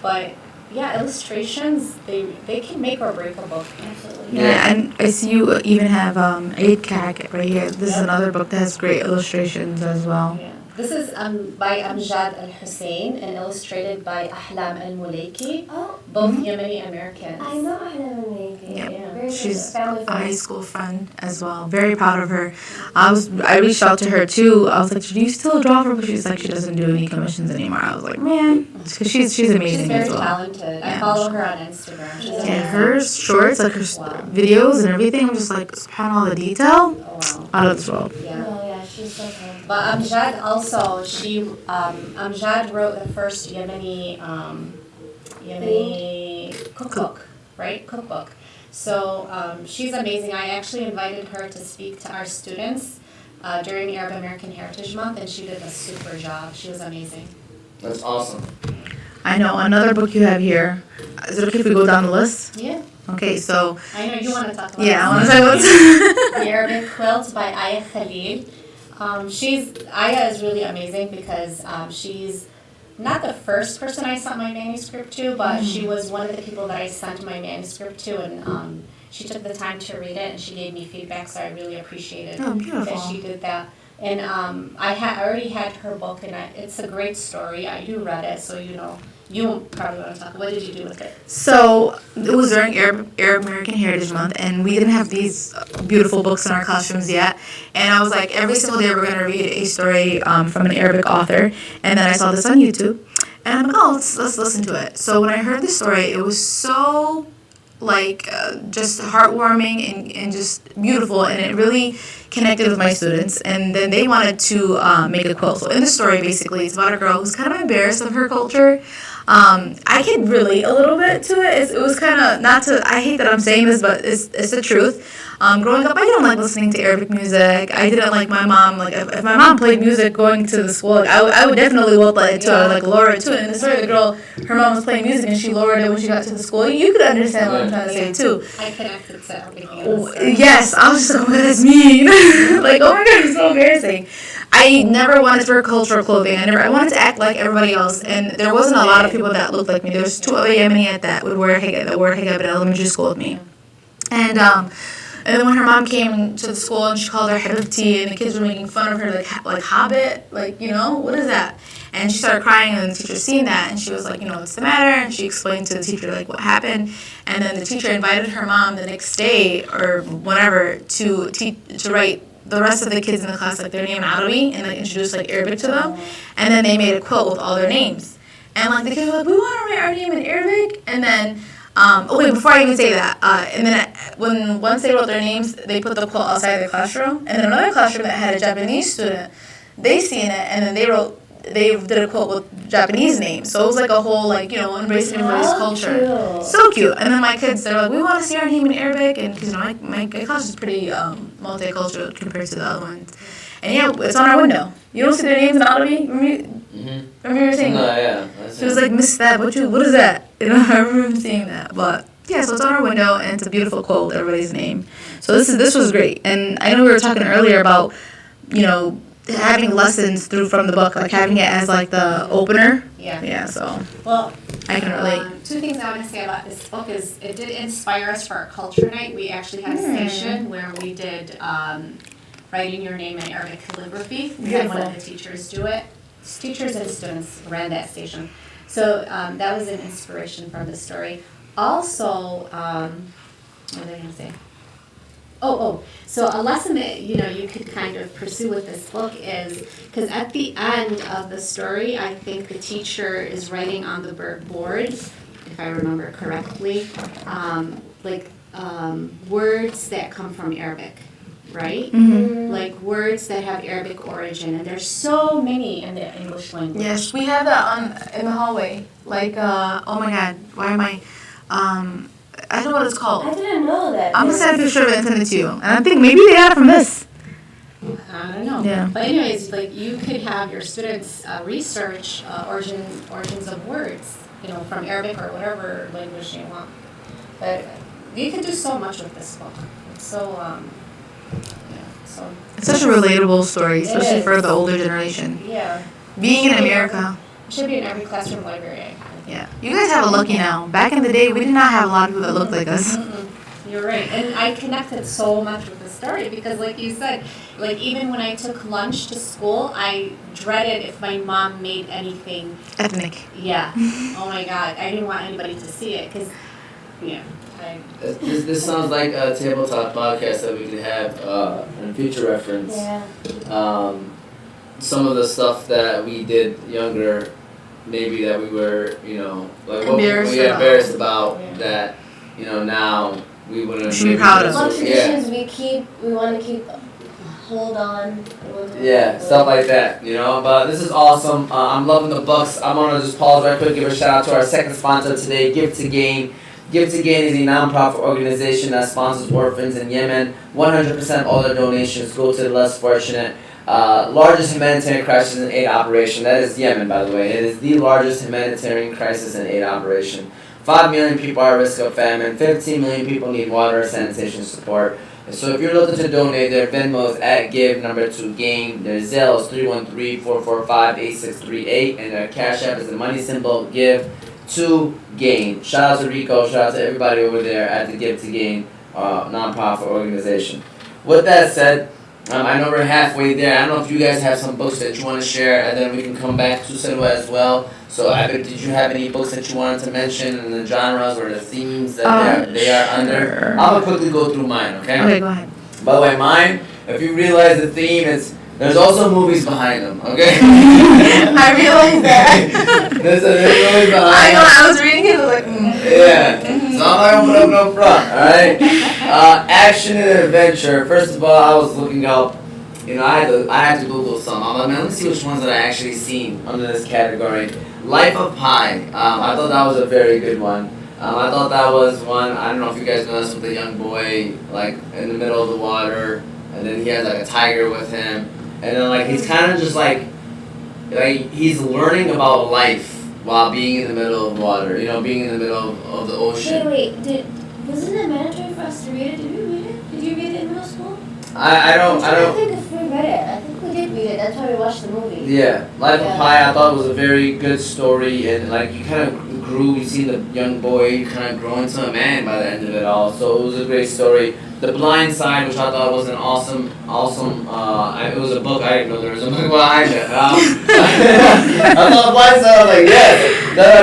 But, yeah, illustrations, they can make or break a book. Absolutely. Yeah, and I see you even have Eid Kak right here. This is another book that has great illustrations as well. Yeah. This is by Amjad Al-Hussein and illustrated by Ahlam Al-Mulaiki, Oh, both Yemeni Americans. I know Ahlam Al-Mulaiki. Yeah. Yeah. Very She's good. Family a friend. high school friend as well. Very proud of her. I reached out to her too. I was like, do you still draw for her? But she's like, she doesn't do any commissions anymore. I was like, man, because she's amazing She's very as well. talented. I Yeah. follow her on Instagram. She's amazing. Yeah, her shorts, like her Wow. videos and everything, I'm just like, all the detail Oh, wow. out of this world. Yeah. Oh, yeah, she's so good. But Amjad also, Amjad wrote the first Yemeni cookbook, right? Cookbook. So she's amazing. I actually invited her to speak to our students during Arab American Heritage Month, and she did a super job. She was amazing. That's awesome. I know another book you have here. Is it okay if we go down the list? Yeah. Okay, so I know you want to talk about yeah, I this. want to talk about The Arabic Quilt by Aya Khalil. Aya is really amazing because she's not the first person I sent my manuscript to, but she was one of the people that I sent my manuscript to, and she took the time to read it and she gave me feedback, so I really appreciated Oh, beautiful. that she did that. And I already had her book, and it's a great story. You read it, so you probably want to talk. What did you do with it? So it was during Arab American Heritage Month, and we didn't have these beautiful books in our classrooms yet. And I was like, every single day we're going to read a story from an Arabic author. And then I saw this on YouTube, and I'm like, oh, let's listen to it. So when I heard the story, it was so just heartwarming and just beautiful, and it really connected with my students. And then they wanted to make a quilt. So in the story, basically, it's about a girl who's kind of embarrassed of her culture. I could relate a little bit to it. It was kind of, I hate that I'm saying this, but it's the truth. Growing up, I didn't like listening to Arabic music. I didn't like my mom. Like, if my mom played music going to the school, I would definitely lower it to her, lower it to it. And the story of the girl, her mom was playing music and she lowered it when she got to the school. You could understand what I'm trying to say, too. I connected to everything. Yes, I was just like, oh, that's mean. Like, oh my God, it's so embarrassing. I never wanted to wear cultural clothing. I wanted to act like everybody else, and there wasn't a lot of people that looked like me. There was 2 other Yemeni that would wear hijab in elementary school with me. And then when her mom came to the school and she called her Habibti, and the kids were making fun of her, like Hobbit, what is that? And she started crying, and the teacher seen that, and she was like, what's the matter? And she explained to the teacher, what happened. And then the teacher invited her mom the next day or whatever to write the rest of the kids in the class, their name in Arabic, and introduce Arabic to them. And then they made a quilt with all their names. And the kids were like, we want to write our name in Arabic. And then before I even say that, and then once they wrote their names, they put the quilt outside the classroom. And then another classroom that had a Japanese student, they seen it, and then they did a quilt with Japanese names. So it was a whole, embracing everybody's culture. Cute. So cute. And then my kids, they're like, we want to see our name in Arabic. And because, my class is pretty multicultural compared to the other ones. And yeah, it's on our window. You don't see their names in Arabic? Remember you were saying No, that? yeah. She was like, Miss that, what is that? I remember seeing that. But Yeah, so it's on our window, and it's a beautiful quote, everybody's name. So this was great. And I know we were talking earlier about, having lessons from the book, like having it as like the opener. Yeah, so Well, I can relate. two things I want to say about this book is it did inspire us for our culture night. We actually had a station where we did writing your name in Arabic calligraphy. We had one of the teachers do it. Teachers and students ran that station. So that was an inspiration from the story. Also, what was I going to say? So a lesson that you could kind of pursue with this book is because at the end of the story, I think the teacher is writing on the board, if I remember correctly, words that come from Arabic, right? Mm-hmm. Like words that have Arabic origin, and there's so many in the English language. Yes, we have that in the hallway. Like, oh my God, why am I? I don't know what it's called. I didn't know that. I'm gonna send a picture of it and send it to you. And I think maybe they got it from this. I don't know. Yeah. But anyways, like you could have your students research origins of words, from Arabic or whatever language you want. But you can do so much with this book. It's so, so. It's such a relatable story, especially is. for the older generation. Yeah. Being in America. It should be in every classroom library. Yeah. You guys have it lucky now. Back in the day, we did not have a lot of people that looked like us. You're right. And I connected so much with the story because like you said, like even when I took lunch to school, I dreaded if my mom made anything Ethnic. Yeah. Oh my God. I didn't want anybody to see it because, This sounds like a tabletop podcast that we could have in future reference. Yeah. Some of the stuff that we did younger, maybe that we were, what we were embarrassed about that, now we wouldn't. Should be proud of. What traditions we want to keep, hold on. Yeah, stuff like that, But this is awesome. I'm loving the books. I'm going to just pause right quick, give a shout out to our second sponsor today, Give to Gain. Give to Gain is a non-profit organization that sponsors orphans in Yemen. 100% of all their donations go to the less fortunate. Largest humanitarian crisis and aid operation. That is Yemen, by the way. It is the largest humanitarian crisis and aid operation. 5 million people are at risk of famine. 15 million people need water and sanitation support. And so if you're looking to donate, their Venmo is @give2gain. Their Zelle is 313-445-8638. And their Cash App is the money symbol Give to Gain. Shout out to Rico. Shout out to everybody over there at the Give to Gain nonprofit organization. With that said, I know we're halfway there. I don't know if you guys have some books that you want to share, and then we can come back to Salwa as well. So, Abby, did you have any books that you wanted to mention and the genres or the themes that they are under? Sure. I'm going to quickly go through mine, okay? Okay, go ahead. By the way, mine, if you realize the theme, there's also movies behind them, okay? I realized that. there's movies behind them. I know, I was reading it, I was like, Yeah, so I'm not going to put up no front, alright? Action and adventure. First of all, I was looking up, I had to Google some. I'm like, man, let me see which ones that I actually seen under this category. Life of Pi. I thought that was a very good one. I thought that was one, I don't know if you guys know this, with a young boy, like, in the middle of the water, and then he has, like, a tiger with him, and then, he's kind of just, he's learning about life while being in the middle of water, being in the middle of the ocean. Wait, wasn't it mandatory for us to read it? Did we read it? Did you read it in middle school? I don't. I think if we read it. I think we did read it. That's why we watched the movie. Yeah, Life of Pi, I thought was a very good story, and you kind of grew. You see the young boy kind of grow into a man by the end of it all. So it was a great story. The Blind Side, which I thought was an awesome. It was a book. I didn't know there was a book behind it. I thought Blind Side. I was like, yes,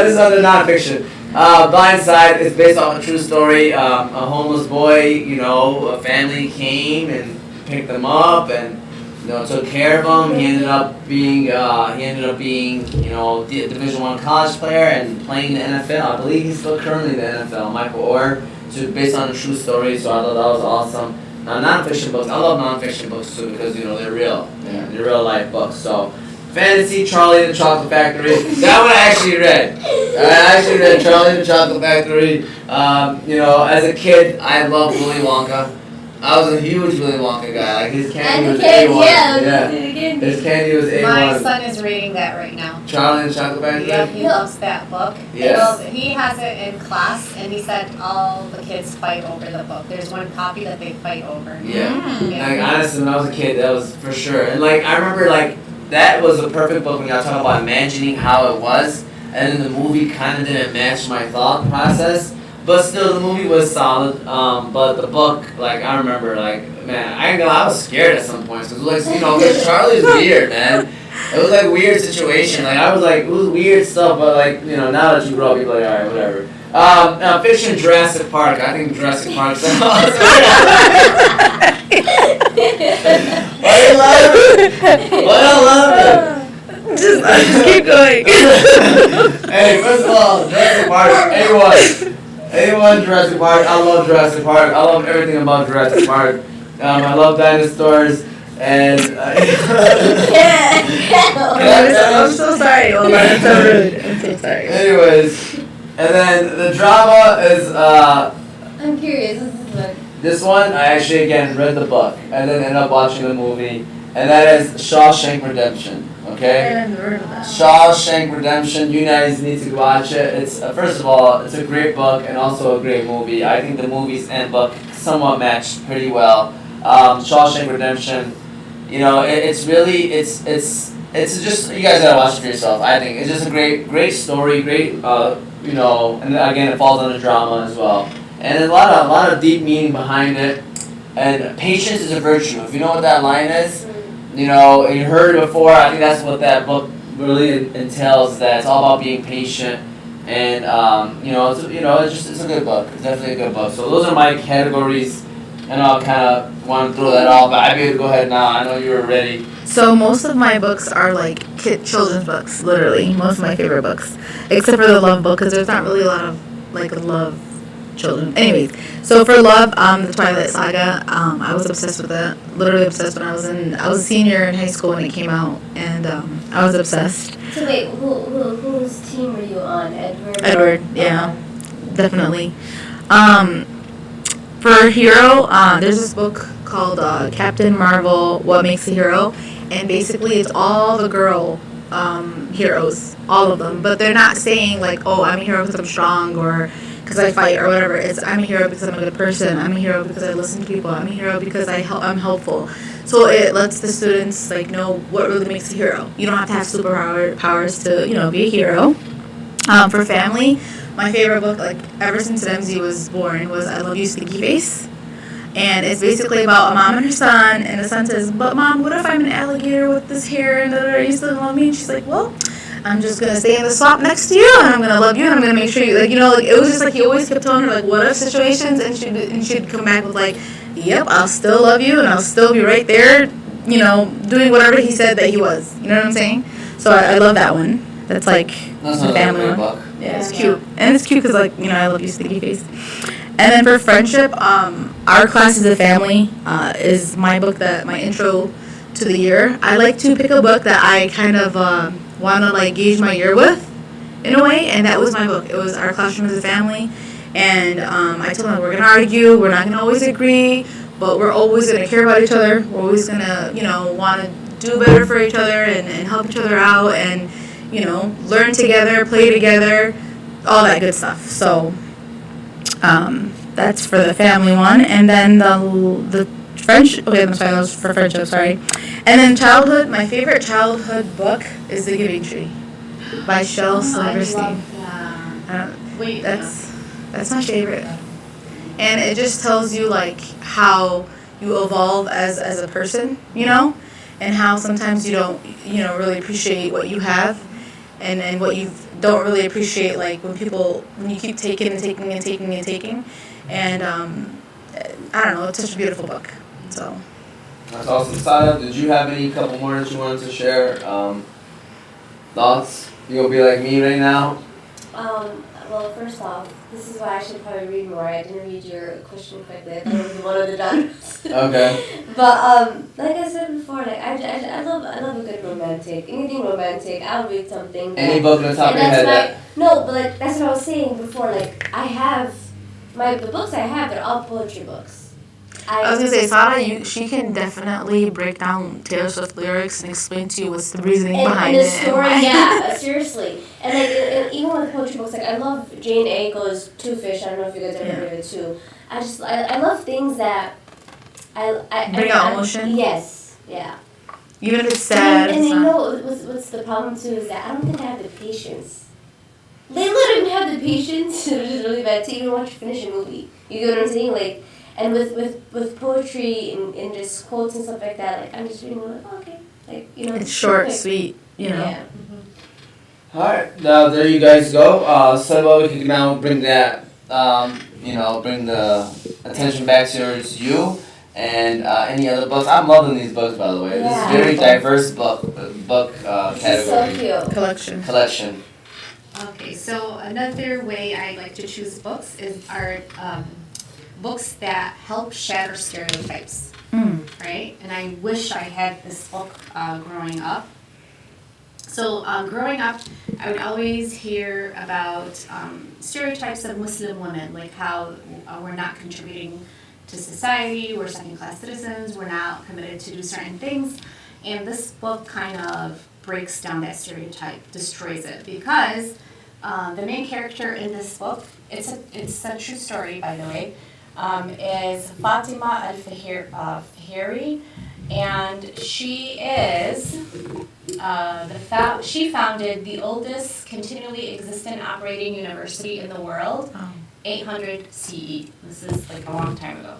this is under nonfiction. Blind Side is based off a true story. A homeless boy, a family came and picked them up and took care of him. He ended up being Division I college player and playing the NFL. I believe he's still currently in the NFL. Michael Orr. So based on a true story, so I thought that was awesome. Nonfiction books, I love nonfiction books too because they're real. Yeah, they're real life books. So fantasy, Charlie and the Chocolate Factory. That one I actually read. I actually read Charlie and the Chocolate Factory. As a kid, I loved Willy Wonka. I was a huge Willy Wonka guy. Like his candy And was the candy, A1. yeah. His candy was A1. My son is reading that right now. Charlie and the Chocolate Factory. Yeah, he loves that book. Yes. Well, he has it in class, and he said all the kids fight over the book. There's one copy that they fight over. Yeah. Yeah. Like honestly, when I was a kid, that was for sure. And like I remember, like that was a perfect book when y'all talk about imagining how it was, and then the movie kind of didn't match my thought process. But still, the movie was solid. But the book, like I remember, like man, I ain't gonna lie, I was scared at some points because like because Charlie's weird, man. It was like a weird situation. Like I was like, it was weird stuff. But like now that you grow up, you're like, all right, whatever. Fiction Jurassic Park. I think Jurassic Park's awesome. Why do you love it? Why do you love it? Just keep going. Hey, first of all, Jurassic Park. Anyone Jurassic Park. I love Jurassic Park. I love everything about Jurassic Park. I love dinosaurs and. I'm so sorry. Oh, that's so rude. I'm so sorry. Anyways, and then the drama is I'm curious. This is what. this one. I actually again read the book and then ended up watching the movie, and that is Shawshank Redemption. Okay. Shawshank Redemption. You guys need to watch it. It's first of all, it's a great book and also a great movie. I think the movies and book somewhat matched pretty well. Shawshank Redemption. It's really it's just you guys gotta watch it for yourself. I think it's just a great story, great and again it falls under drama as well, and a lot of deep meaning behind it. And patience is a virtue. If you know what that line is, you heard it before. I think that's what that book really entails. That it's all about being patient, and it's a good book. It's definitely a good book. So those are my categories, and I'll kind of want to throw that off. But I'd be able to go ahead now. I know you were ready. So most of my books are like children's books, literally. Most of my favorite books, except for the love book, because there's not really a lot of like love children. Anyways, so for love, the Twilight Saga, I was obsessed with it. Literally obsessed when I was a senior in high school when it came out, and I was obsessed. So wait, whose team were you on? Edward, yeah, definitely. For hero, there's this book called Captain Marvel: What Makes a Hero, and basically it's all the girl heroes, all of them. But they're not saying like, oh, I'm a hero because I'm strong or because I fight or whatever. It's I'm a hero because I'm a good person. I'm a hero because I listen to people. I'm a hero because I'm helpful. So it lets the students like know what really makes a hero. You don't have to have superpowers to be a hero. For family, my favorite book, like ever since Dempsey was born, was I Love You, Stinky Face. And it's basically about a mom and her son, and the son says, but mom, what if I'm an alligator with this hair and are you still love me? And she's like, well, I'm just gonna stay in the swamp next to you, and I'm gonna love you, and I'm gonna make sure you it was just like he always kept telling her like what if situations, and she'd come back with like, yep, I'll still love you, and I'll still be right there, doing whatever he said that he was. You know what I'm saying? So I love that one. That's like a family one. Book. Yeah, it's cute, and it's cute because I love you, Sticky Face. And then for friendship, Our Class is a Family is my book my intro to the year. I like to pick a book that I kind of want to like gauge my year with, in a way, and that was my book. It was Our Classroom as a Family, and I told them we're gonna argue, we're not gonna always agree, but we're always gonna care about each other. We're always gonna want to do better for each other and help each other out and learn together, play together, all that good stuff. So that's for the family one, and then the friendship. Okay, I'm sorry, that was for friendship. Sorry, and then childhood. My favorite childhood book is The Giving Tree by Shel Silverstein. Wait, That's my favorite, and it just tells you like how you evolve as a person, and how sometimes you don't really appreciate what you have, and what you don't really appreciate like when you keep taking and taking and taking and taking, and I don't know, it's such a beautiful book. So That's awesome. Sada, did you have any couple more that you wanted to share? Thoughts? You gonna be like me right now? Well, first off, this is why I should probably read more. I didn't read your question quickly. I thought it was one of the genres. Okay. But like I said before, like I love a good romantic. Anything romantic, I'll read something. Any book on the top of your head No, but like that's what I was saying before. Like I have the books I have. They're all poetry books. I was gonna say, Sada, she can definitely break down Taylor Swift lyrics and explain to you what's the reasoning behind and the it. story, yeah, seriously. And like, and even with poetry books, like I love Jane Eyre's Two Fish. I don't know if you guys ever heard of it too. I love things that Bring out emotion? Yes, yeah. Even if it's sad. And you know what's the problem too is that I don't think I have the patience. They literally have the patience, which is really bad, to even watch finish a movie. You get what I'm saying? Like, and with poetry and just quotes and stuff like that, like I'm just reading like, oh, okay, like it's short, perfect. Sweet, Yeah. All right, now there you guys go. Salwa, we can now bring that, bring the attention back towards you and any other books. I'm loving these books, by the way. Yeah. This is very diverse book category. So cute. Collection. Okay, so another way I like to choose books are books that help shatter stereotypes, right? And I wish I had this book growing up. So growing up, I would always hear about stereotypes of Muslim women, like how we're not contributing to society, we're second-class citizens, we're not committed to do certain things. And this book kind of breaks down that stereotype, destroys it, because the main character in this book, it's a true story, by the way, is Fatima al-Fihri, and she is she founded the oldest continually existent operating university in the world, 800 CE. This is like a long time ago,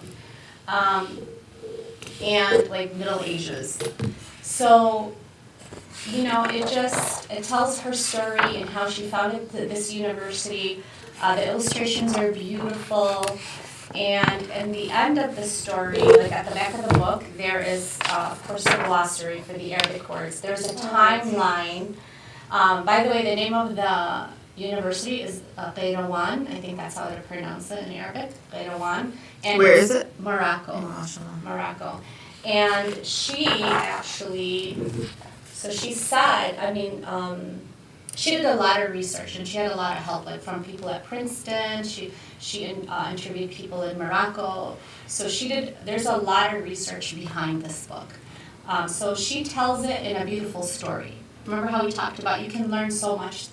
and like Middle Ages. So, it tells her story and how she founded this university. The illustrations are beautiful. And in the end of the story, like at the back of the book, there is, of course, a glossary for the Arabic words. There's a timeline. By the way, the name of the university is Qayrawan. I think that's how to pronounce it in Arabic, Qayrawan. And where is it? Morocco. Morocco. And she actually, so she said, she did a lot of research and she had a lot of help, like from people at Princeton. She interviewed people in Morocco. So there's a lot of research behind this book. So she tells it in a beautiful story. Remember how we talked about you can learn so much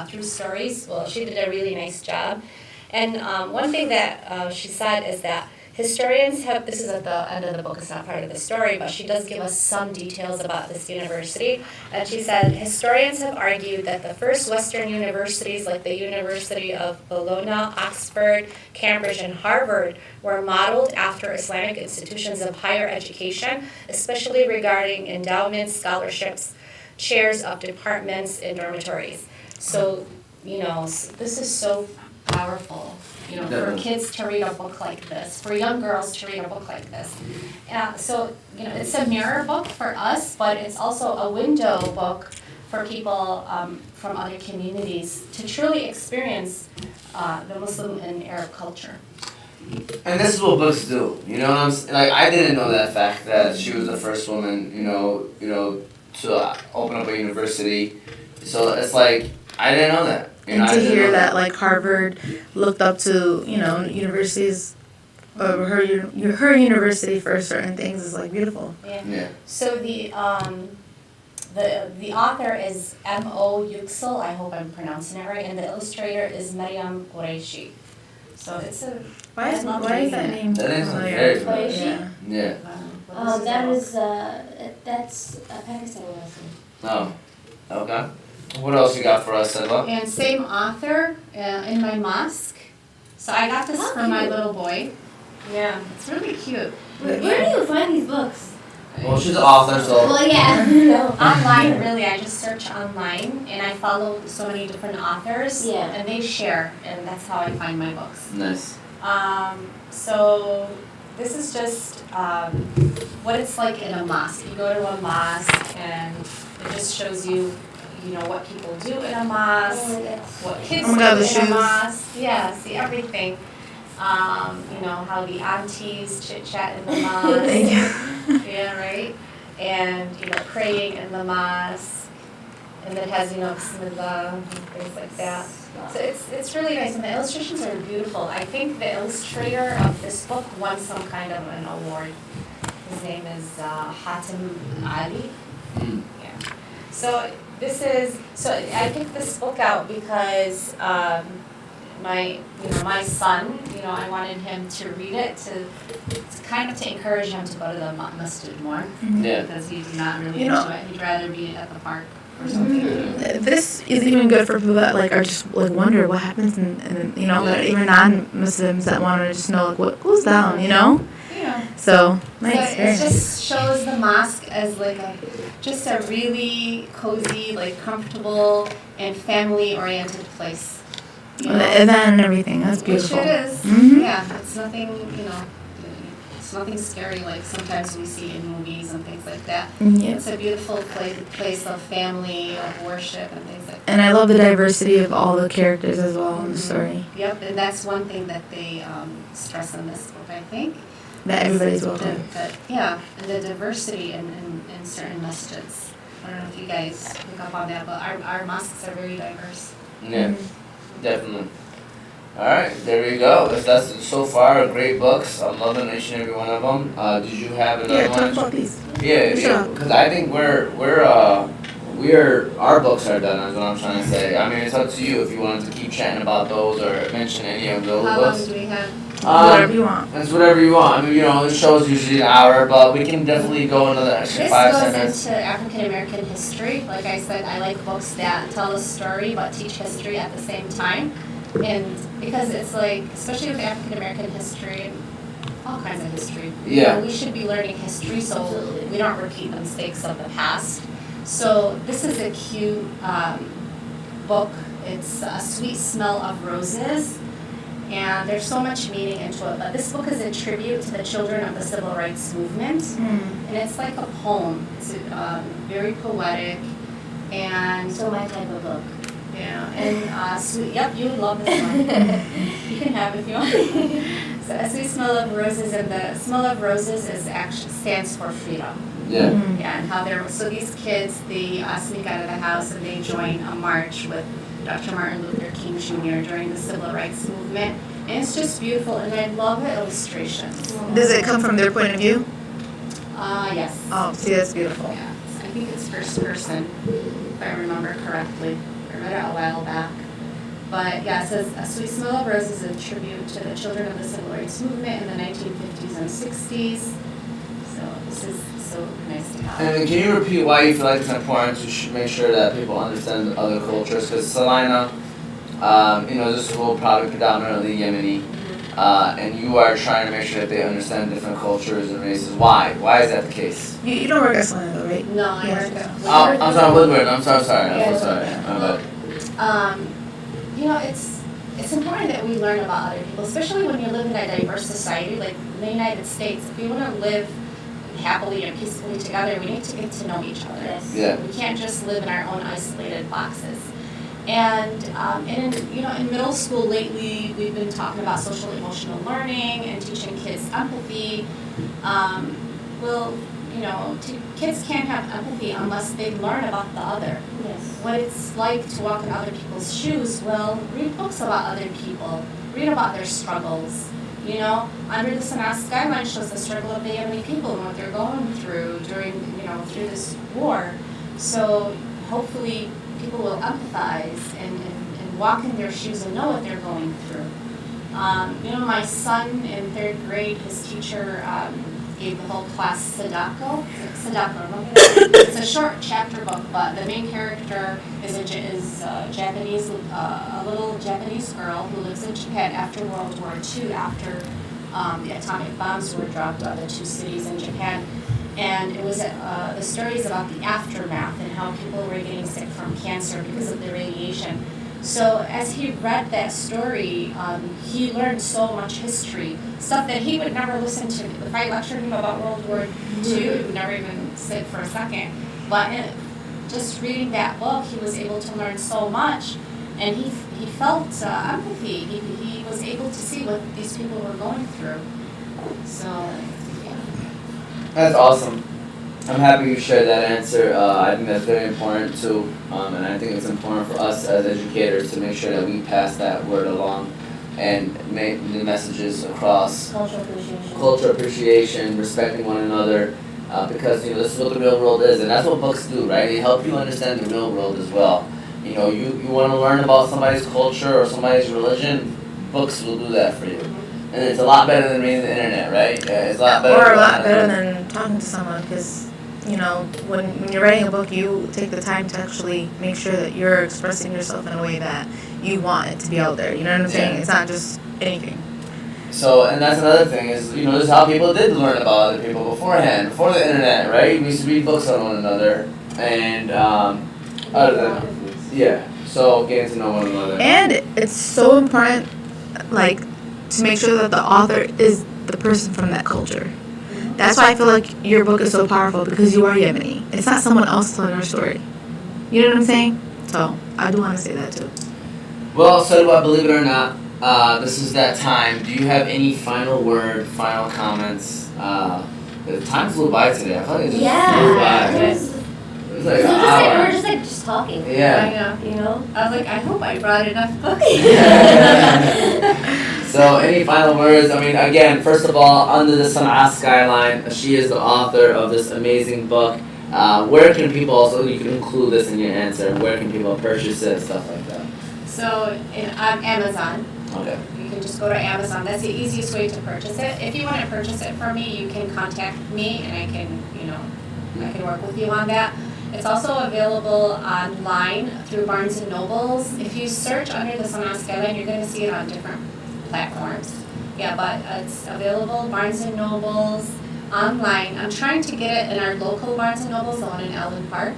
through stories? Well, she did a really nice job. And one thing that she said is that historians this is at the end of the book, it's not part of the story, but she does give us some details about this university. And she said, historians have argued that the first Western universities, like the University of Bologna, Oxford, Cambridge, and Harvard, were modeled after Islamic institutions of higher education, especially regarding endowments, scholarships, chairs of departments, and dormitories. So, this is so powerful. For kids to read a book like this, for young girls to read a book like this. So, it's a mirror book for us, but it's also a window book for people from other communities to truly experience the Muslim and Arab culture. And this is what books do, you know what I'm saying? Like, I didn't know that fact that she was the first woman, to open up a university. So it's like, I didn't know that. And to hear that, like, Harvard looked up to, universities, her university for certain things is, like, beautiful. Yeah. So the author is M.O. Yüksel, I hope I'm pronouncing it right, and the illustrator is Maryam Qureshi. So it's a... Why is that name? That is very Qureshi? Yeah. That's a Pakistani lesson. Oh, okay. What else you got for us, Salwa? And same author in my mosque. So I got this for my little boy. Yeah, it's really cute. Where do you find these books? Well, she's an author, so... Well, yeah. Online, really. I just search online, and I follow so many different authors. Yeah. And they share, and that's how I find my books. Nice. So this is just what it's like in a mosque. You go to a mosque, and it just shows you, what people do in a mosque, what kids do in a mosque. Yeah, see everything. How the aunties chit-chat in the mosque. Yeah, right? And, praying in the mosque. And it has, Bismillah, and things like that. So it's really nice, and the illustrations are beautiful. I think the illustrator of this book won some kind of an award. His name is Hatem Ali. Yeah. So I picked this book out because my son, I wanted him to read it to kind of to encourage him to go to the masjid more. Yeah. Because he's not really into it. He'd rather be at the park or something. This is even good for people that are just wonder what happens, and that even non-Muslims that want to just know what goes down, Yeah. So my So experience. it just shows the mosque as just a really cozy, comfortable and family-oriented place. And then everything. That's Which beautiful. it is. Mhm. Yeah, it's nothing, it's nothing scary like sometimes we see in movies and things like that. Yeah. It's a beautiful place of family, of worship and things like that. And I love the diversity of all the characters as well in the story. Yep, and that's one thing that they stress in this book, I think. That everybody's welcome. And the diversity in certain masjids. I don't know if you guys pick up on that, but our mosques are very diverse. Yeah, definitely. All right, there we go. That's so far great books. I'm loving each and every one of them. Did you have another Yeah, one? talk about these. Yeah, because I think our books are done. Is what I'm trying to say. I mean, it's up to you if you wanted to keep chatting about those or mention any of those How long books. do we have? Whatever you want. It's whatever you want. I mean, the show's usually an hour, but we can definitely go another extra This 5 goes minutes. into African American history. Like I said, I like books that tell a story but teach history at the same time. And because it's especially with African American history and all kinds of history, Yeah. we should be learning history so we don't repeat the mistakes of the past. So this is a cute book. It's A Sweet Smell of Roses. And there's so much meaning into it. But this book is a tribute to the children of the civil rights movement. And it's like a poem. It's very poetic. And So my type of book. yeah, and sweet. Yep, you would love this one. You can have it if you want. So, A Sweet Smell of Roses, and the smell of roses stands for freedom. Yeah. Yeah, and how so these kids they sneak out of the house and they join a march with Dr. Martin Luther King Jr. during the civil rights movement, and it's just beautiful. And I love the illustrations. Does it come from their point of view? Yes. Oh, see, that's beautiful. Yeah, I think it's first person, if I remember correctly. I read it a while back. But yeah, it says, A Sweet Smell of Roses is a tribute to the children of the civil rights movement in the 1950s and 60s. So this is so nice to have. And can you repeat why you feel like it's important to make sure that people understand other cultures? Because Salina, this school probably predominantly Yemeni, and you are trying to make sure that they understand different cultures and races. Why? Why is that the case? You don't work at Salina though, right? No, I Yeah. work at I'm sorry, Woodward. I'm so sorry. Yeah, I'm so sorry. yeah. My bad. It's important that we learn about other people, especially when you live in a diverse society like the United States. If we want to live happily and peacefully together, we need to get to know each other. Yes. Yeah. We can't just live in our own isolated boxes. And in middle school lately, we've been talking about social emotional learning and teaching kids empathy. Kids can't have empathy unless they learn about the other. Yes. What it's like to walk in other people's shoes. Well, read books about other people. Read about their struggles. Under the Sana'a Skyline shows the struggle of the Yemeni people and what they're going through through this war. So hopefully people will empathize and walk in their shoes and know what they're going through. My son in 3rd grade, his teacher gave the whole class Sadako. It's a short chapter book, but the main character is Japanese, a little Japanese girl who lives in Japan after World War II, after the atomic bombs were dropped on the 2 cities in Japan. And it was the story is about the aftermath and how people were getting sick from cancer because of the radiation. So as he read that story, he learned so much history, stuff that he would never listen to. If I lectured him about World War II, he would never even sit for a second. But just reading that book, he was able to learn so much, and he felt empathy. He was able to see what these people were going through. So, yeah. That's awesome. I'm happy you shared that answer. I think that's very important too, and I think it's important for us as educators to make sure that we pass that word along and make the messages across cultural appreciation, respecting one another, because this is what the real world is, and that's what books do, right? They help you understand the real world as well. You want to learn about somebody's culture or somebody's religion, books will do that for you. And it's a lot better than reading the internet, right? Yeah, it's a lot better. Or a lot better than talking to someone, because when you're writing a book, you take the time to actually make sure that you're expressing yourself in a way that you want it to be out there. You know what I'm saying? It's not just anything. So, and that's another thing is, this is how people did learn about other people beforehand, before the internet, right? We used to read books on one another, and other than, so getting to know one another. And it's so important, like, to make sure that the author is the person from that culture. That's why I feel like your book is so powerful, because you are Yemeni. It's not someone else telling your story. You know what I'm saying? So, I do want to say that too. Well, Salwa, believe it or not, this is that time. Do you have any final word, final comments? The time flew by today. I felt like it just flew by. It was like an hour. We were just talking. Yeah. I know. I was like, I hope I brought enough books. So, any final words? I mean, again, first of all, Under the Sana'a Skyline, she is the author of this amazing book. Where can people also, you can include this in your answer, where can people purchase it, stuff like that? So on Amazon. Okay. You can just go to Amazon. That's the easiest way to purchase it. If you want to purchase it from me, you can contact me and I can work with you on that. It's also available online through Barnes & Nobles. If you search Under the Sana'a Skyline, you're going to see it on different platforms. Yeah, but it's available Barnes & Nobles, online. I'm trying to get it in our local Barnes & Nobles, the one in Alvin Park.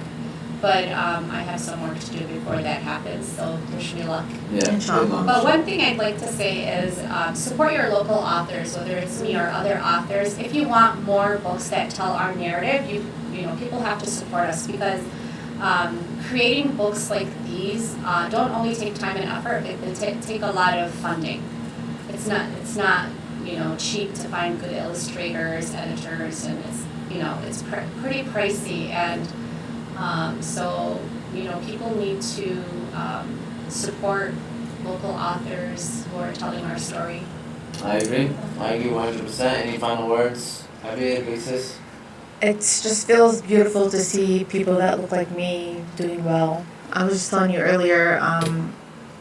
But I have some work to do before that happens, so wish me luck. Yeah. But one thing I'd like to say is support your local authors, whether it's me or other authors. If you want more books that tell our narrative, people have to support us, because creating books like these don't only take time and effort. They take a lot of funding. It's not cheap to find good illustrators, editors, and it's pretty pricey, and so people need to support local authors who are telling our story. I agree 100%. Any final words? Javier, Alexis? It just feels beautiful to see people that look like me doing well. I was just telling you earlier,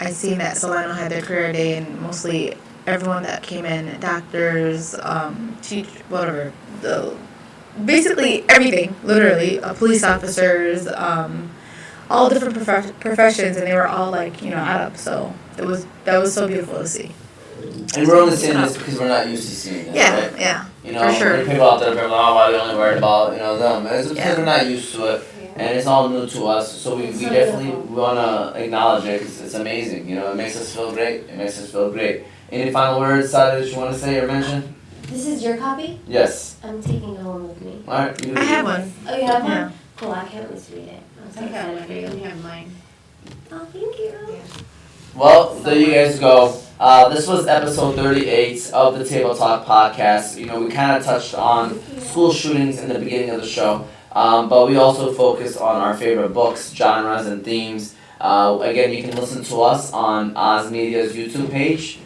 I seen that Solano had their career day, and mostly everyone that came in, doctors, whatever, basically everything, literally, police officers, all different professions, and they were all up. So that was so beautiful to see. And we're only saying this because we're not used to seeing it, right? Yeah, for sure. There are people out there that are like, why are they only worried about them? It's because we're not used to it, and it's all new to us. So we definitely want to acknowledge it, because it's amazing. It makes us feel great. Any final words, Sada, that you want to say or mention? This is your copy? Yes. I'm taking it home with me. All right. I have one. Oh, you have one? Yeah. Cool, I can't wait to read it. I'm so I got one. excited. You have mine. Oh, thank you. Well, there you guys go. This was episode 38 of the Table Talk podcast. We kind of touched on school shootings in the beginning of the show, but we also focused on our favorite books, genres, and themes. Again, you can listen to us on Oz Media's YouTube page,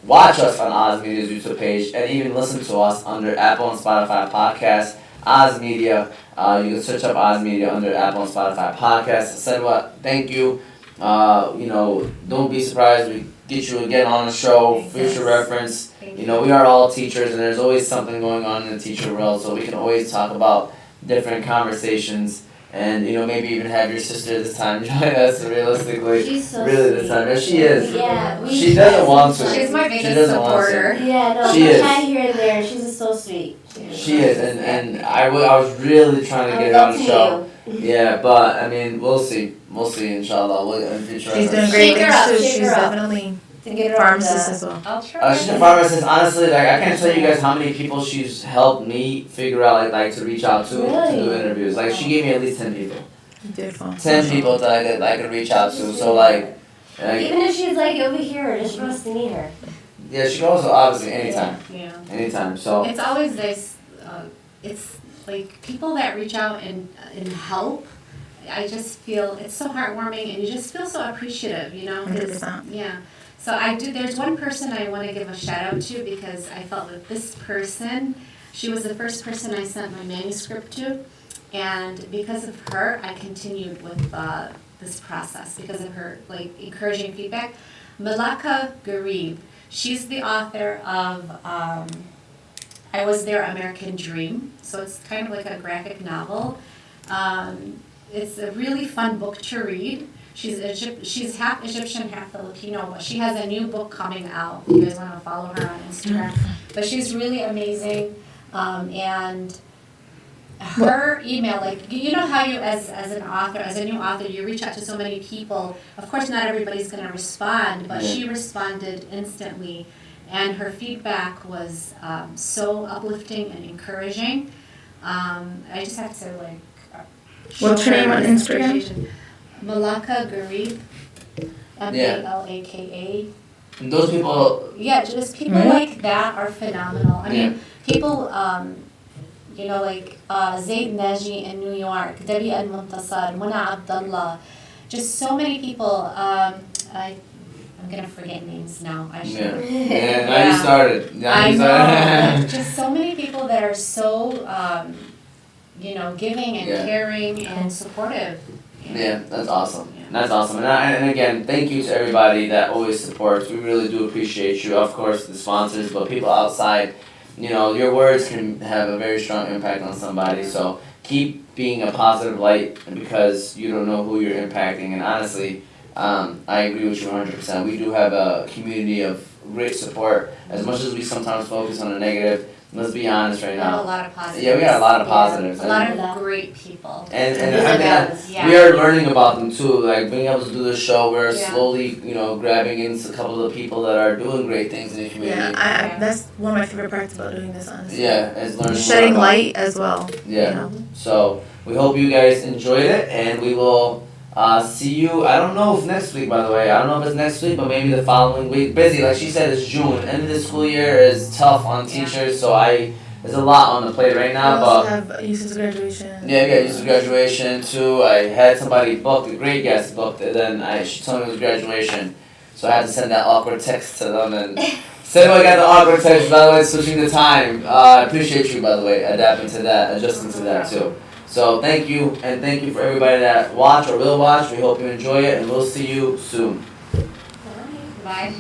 watch us on Oz Media's YouTube page, and even listen to us under Apple and Spotify podcasts. Oz Media, you can search up Oz Media under Apple and Spotify podcasts. Said what? Thank you. Don't be surprised we get you again on the show, future reference. We are all teachers, and there's always something going on in the teacher world, so we can always talk about different conversations, and maybe even have your sister this time join us. Realistically, She's so really sweet. this time. Yeah, she is. Yeah, She doesn't want to. She's my She biggest doesn't want to. supporter. Yeah, no, She is. chat here and there. She's so sweet. She is, and I was really trying to get her on the show. Yeah, but I mean, we'll see, inshallah. We'll in future. She's doing reference. great Shake her up, things too. shake She's her up. definitely To get her pharmacist as well. I'll try. She's a pharmacist. Honestly, I can't tell you guys how many people she's helped me figure out, like to reach out to do interviews. Like, she gave me at least 10 people. Beautiful. 10 people that I could reach out to. So even if she's over here, just for us to meet her. yeah, she can also obviously anytime. Yeah. Anytime. So It's always nice it's like people that reach out and help. I just feel it's so heartwarming, and you just feel so appreciative, you know. 100%. Yeah. So there's one person I want to give a shout out to, because I felt that this person, she was the first person I sent my manuscript to, and because of her, I continued with this process because of her like encouraging feedback. Malaka Garib, she's the author of I Was Their American Dream. So it's kind of like a graphic novel. It's a really fun book to read. She's half Egyptian, half Filipino, but she has a new book coming out. You guys want to follow her on Instagram. But she's really amazing. And her email, like, you know how you, as an author, as a new author, you reach out to so many people. Of course, not everybody's going to respond, but she responded instantly. And her feedback was so uplifting and encouraging. I just have to, like, What's her name on Instagram? Malaka Garib, Malaka. And those people. Yeah, just people like that are phenomenal. I mean, people, you know, like Zaid Naji in New York, Debbie Al-Muntasar, Muna Abdullah, just so many people. I'm going to forget names now. I should. Yeah, now you started. I know. Just so many people that are so, you know, giving and caring and supportive. Yeah, that's awesome. That's awesome. And again, thank you to everybody that always supports. We really do appreciate you. Of course, the sponsors, but people outside, you know, your words can have a very strong impact on somebody. So keep being a positive light, because you don't know who you're impacting. And honestly, I agree with you 100%. We do have a community of great support. As much as we sometimes focus on the negative, let's be honest right We have now. a lot of positives. Yeah, we got a lot of positives. A lot of great people. And I mean, we are learning about them too. Like being able to do this show, we're slowly, you know, grabbing in a couple of people that are doing great things in the community. Yeah, that's one of my favorite parts about doing this, honestly. Yeah, it's learning. Shedding light as well. Yeah. You know? So we hope you guys enjoyed it, and we will see you. I don't know if next week, by the way. I don't know if it's next week, but maybe the following week. Busy, like she said, it's June. End of the school year is tough on teachers, so there's a lot on the plate right now. We also have Yusuf's graduation. Yeah, we got Yusuf's graduation too. I had somebody booked, a great guest booked, and then she told me it was graduation, so I had to send that awkward text to them and. Said I got the awkward text, by the way, switching the time. I appreciate you, by the way, adapting to that, adjusting to that too. So thank you, and thank you for everybody that watch or will watch. We hope you enjoy it, and we'll see you soon. Bye.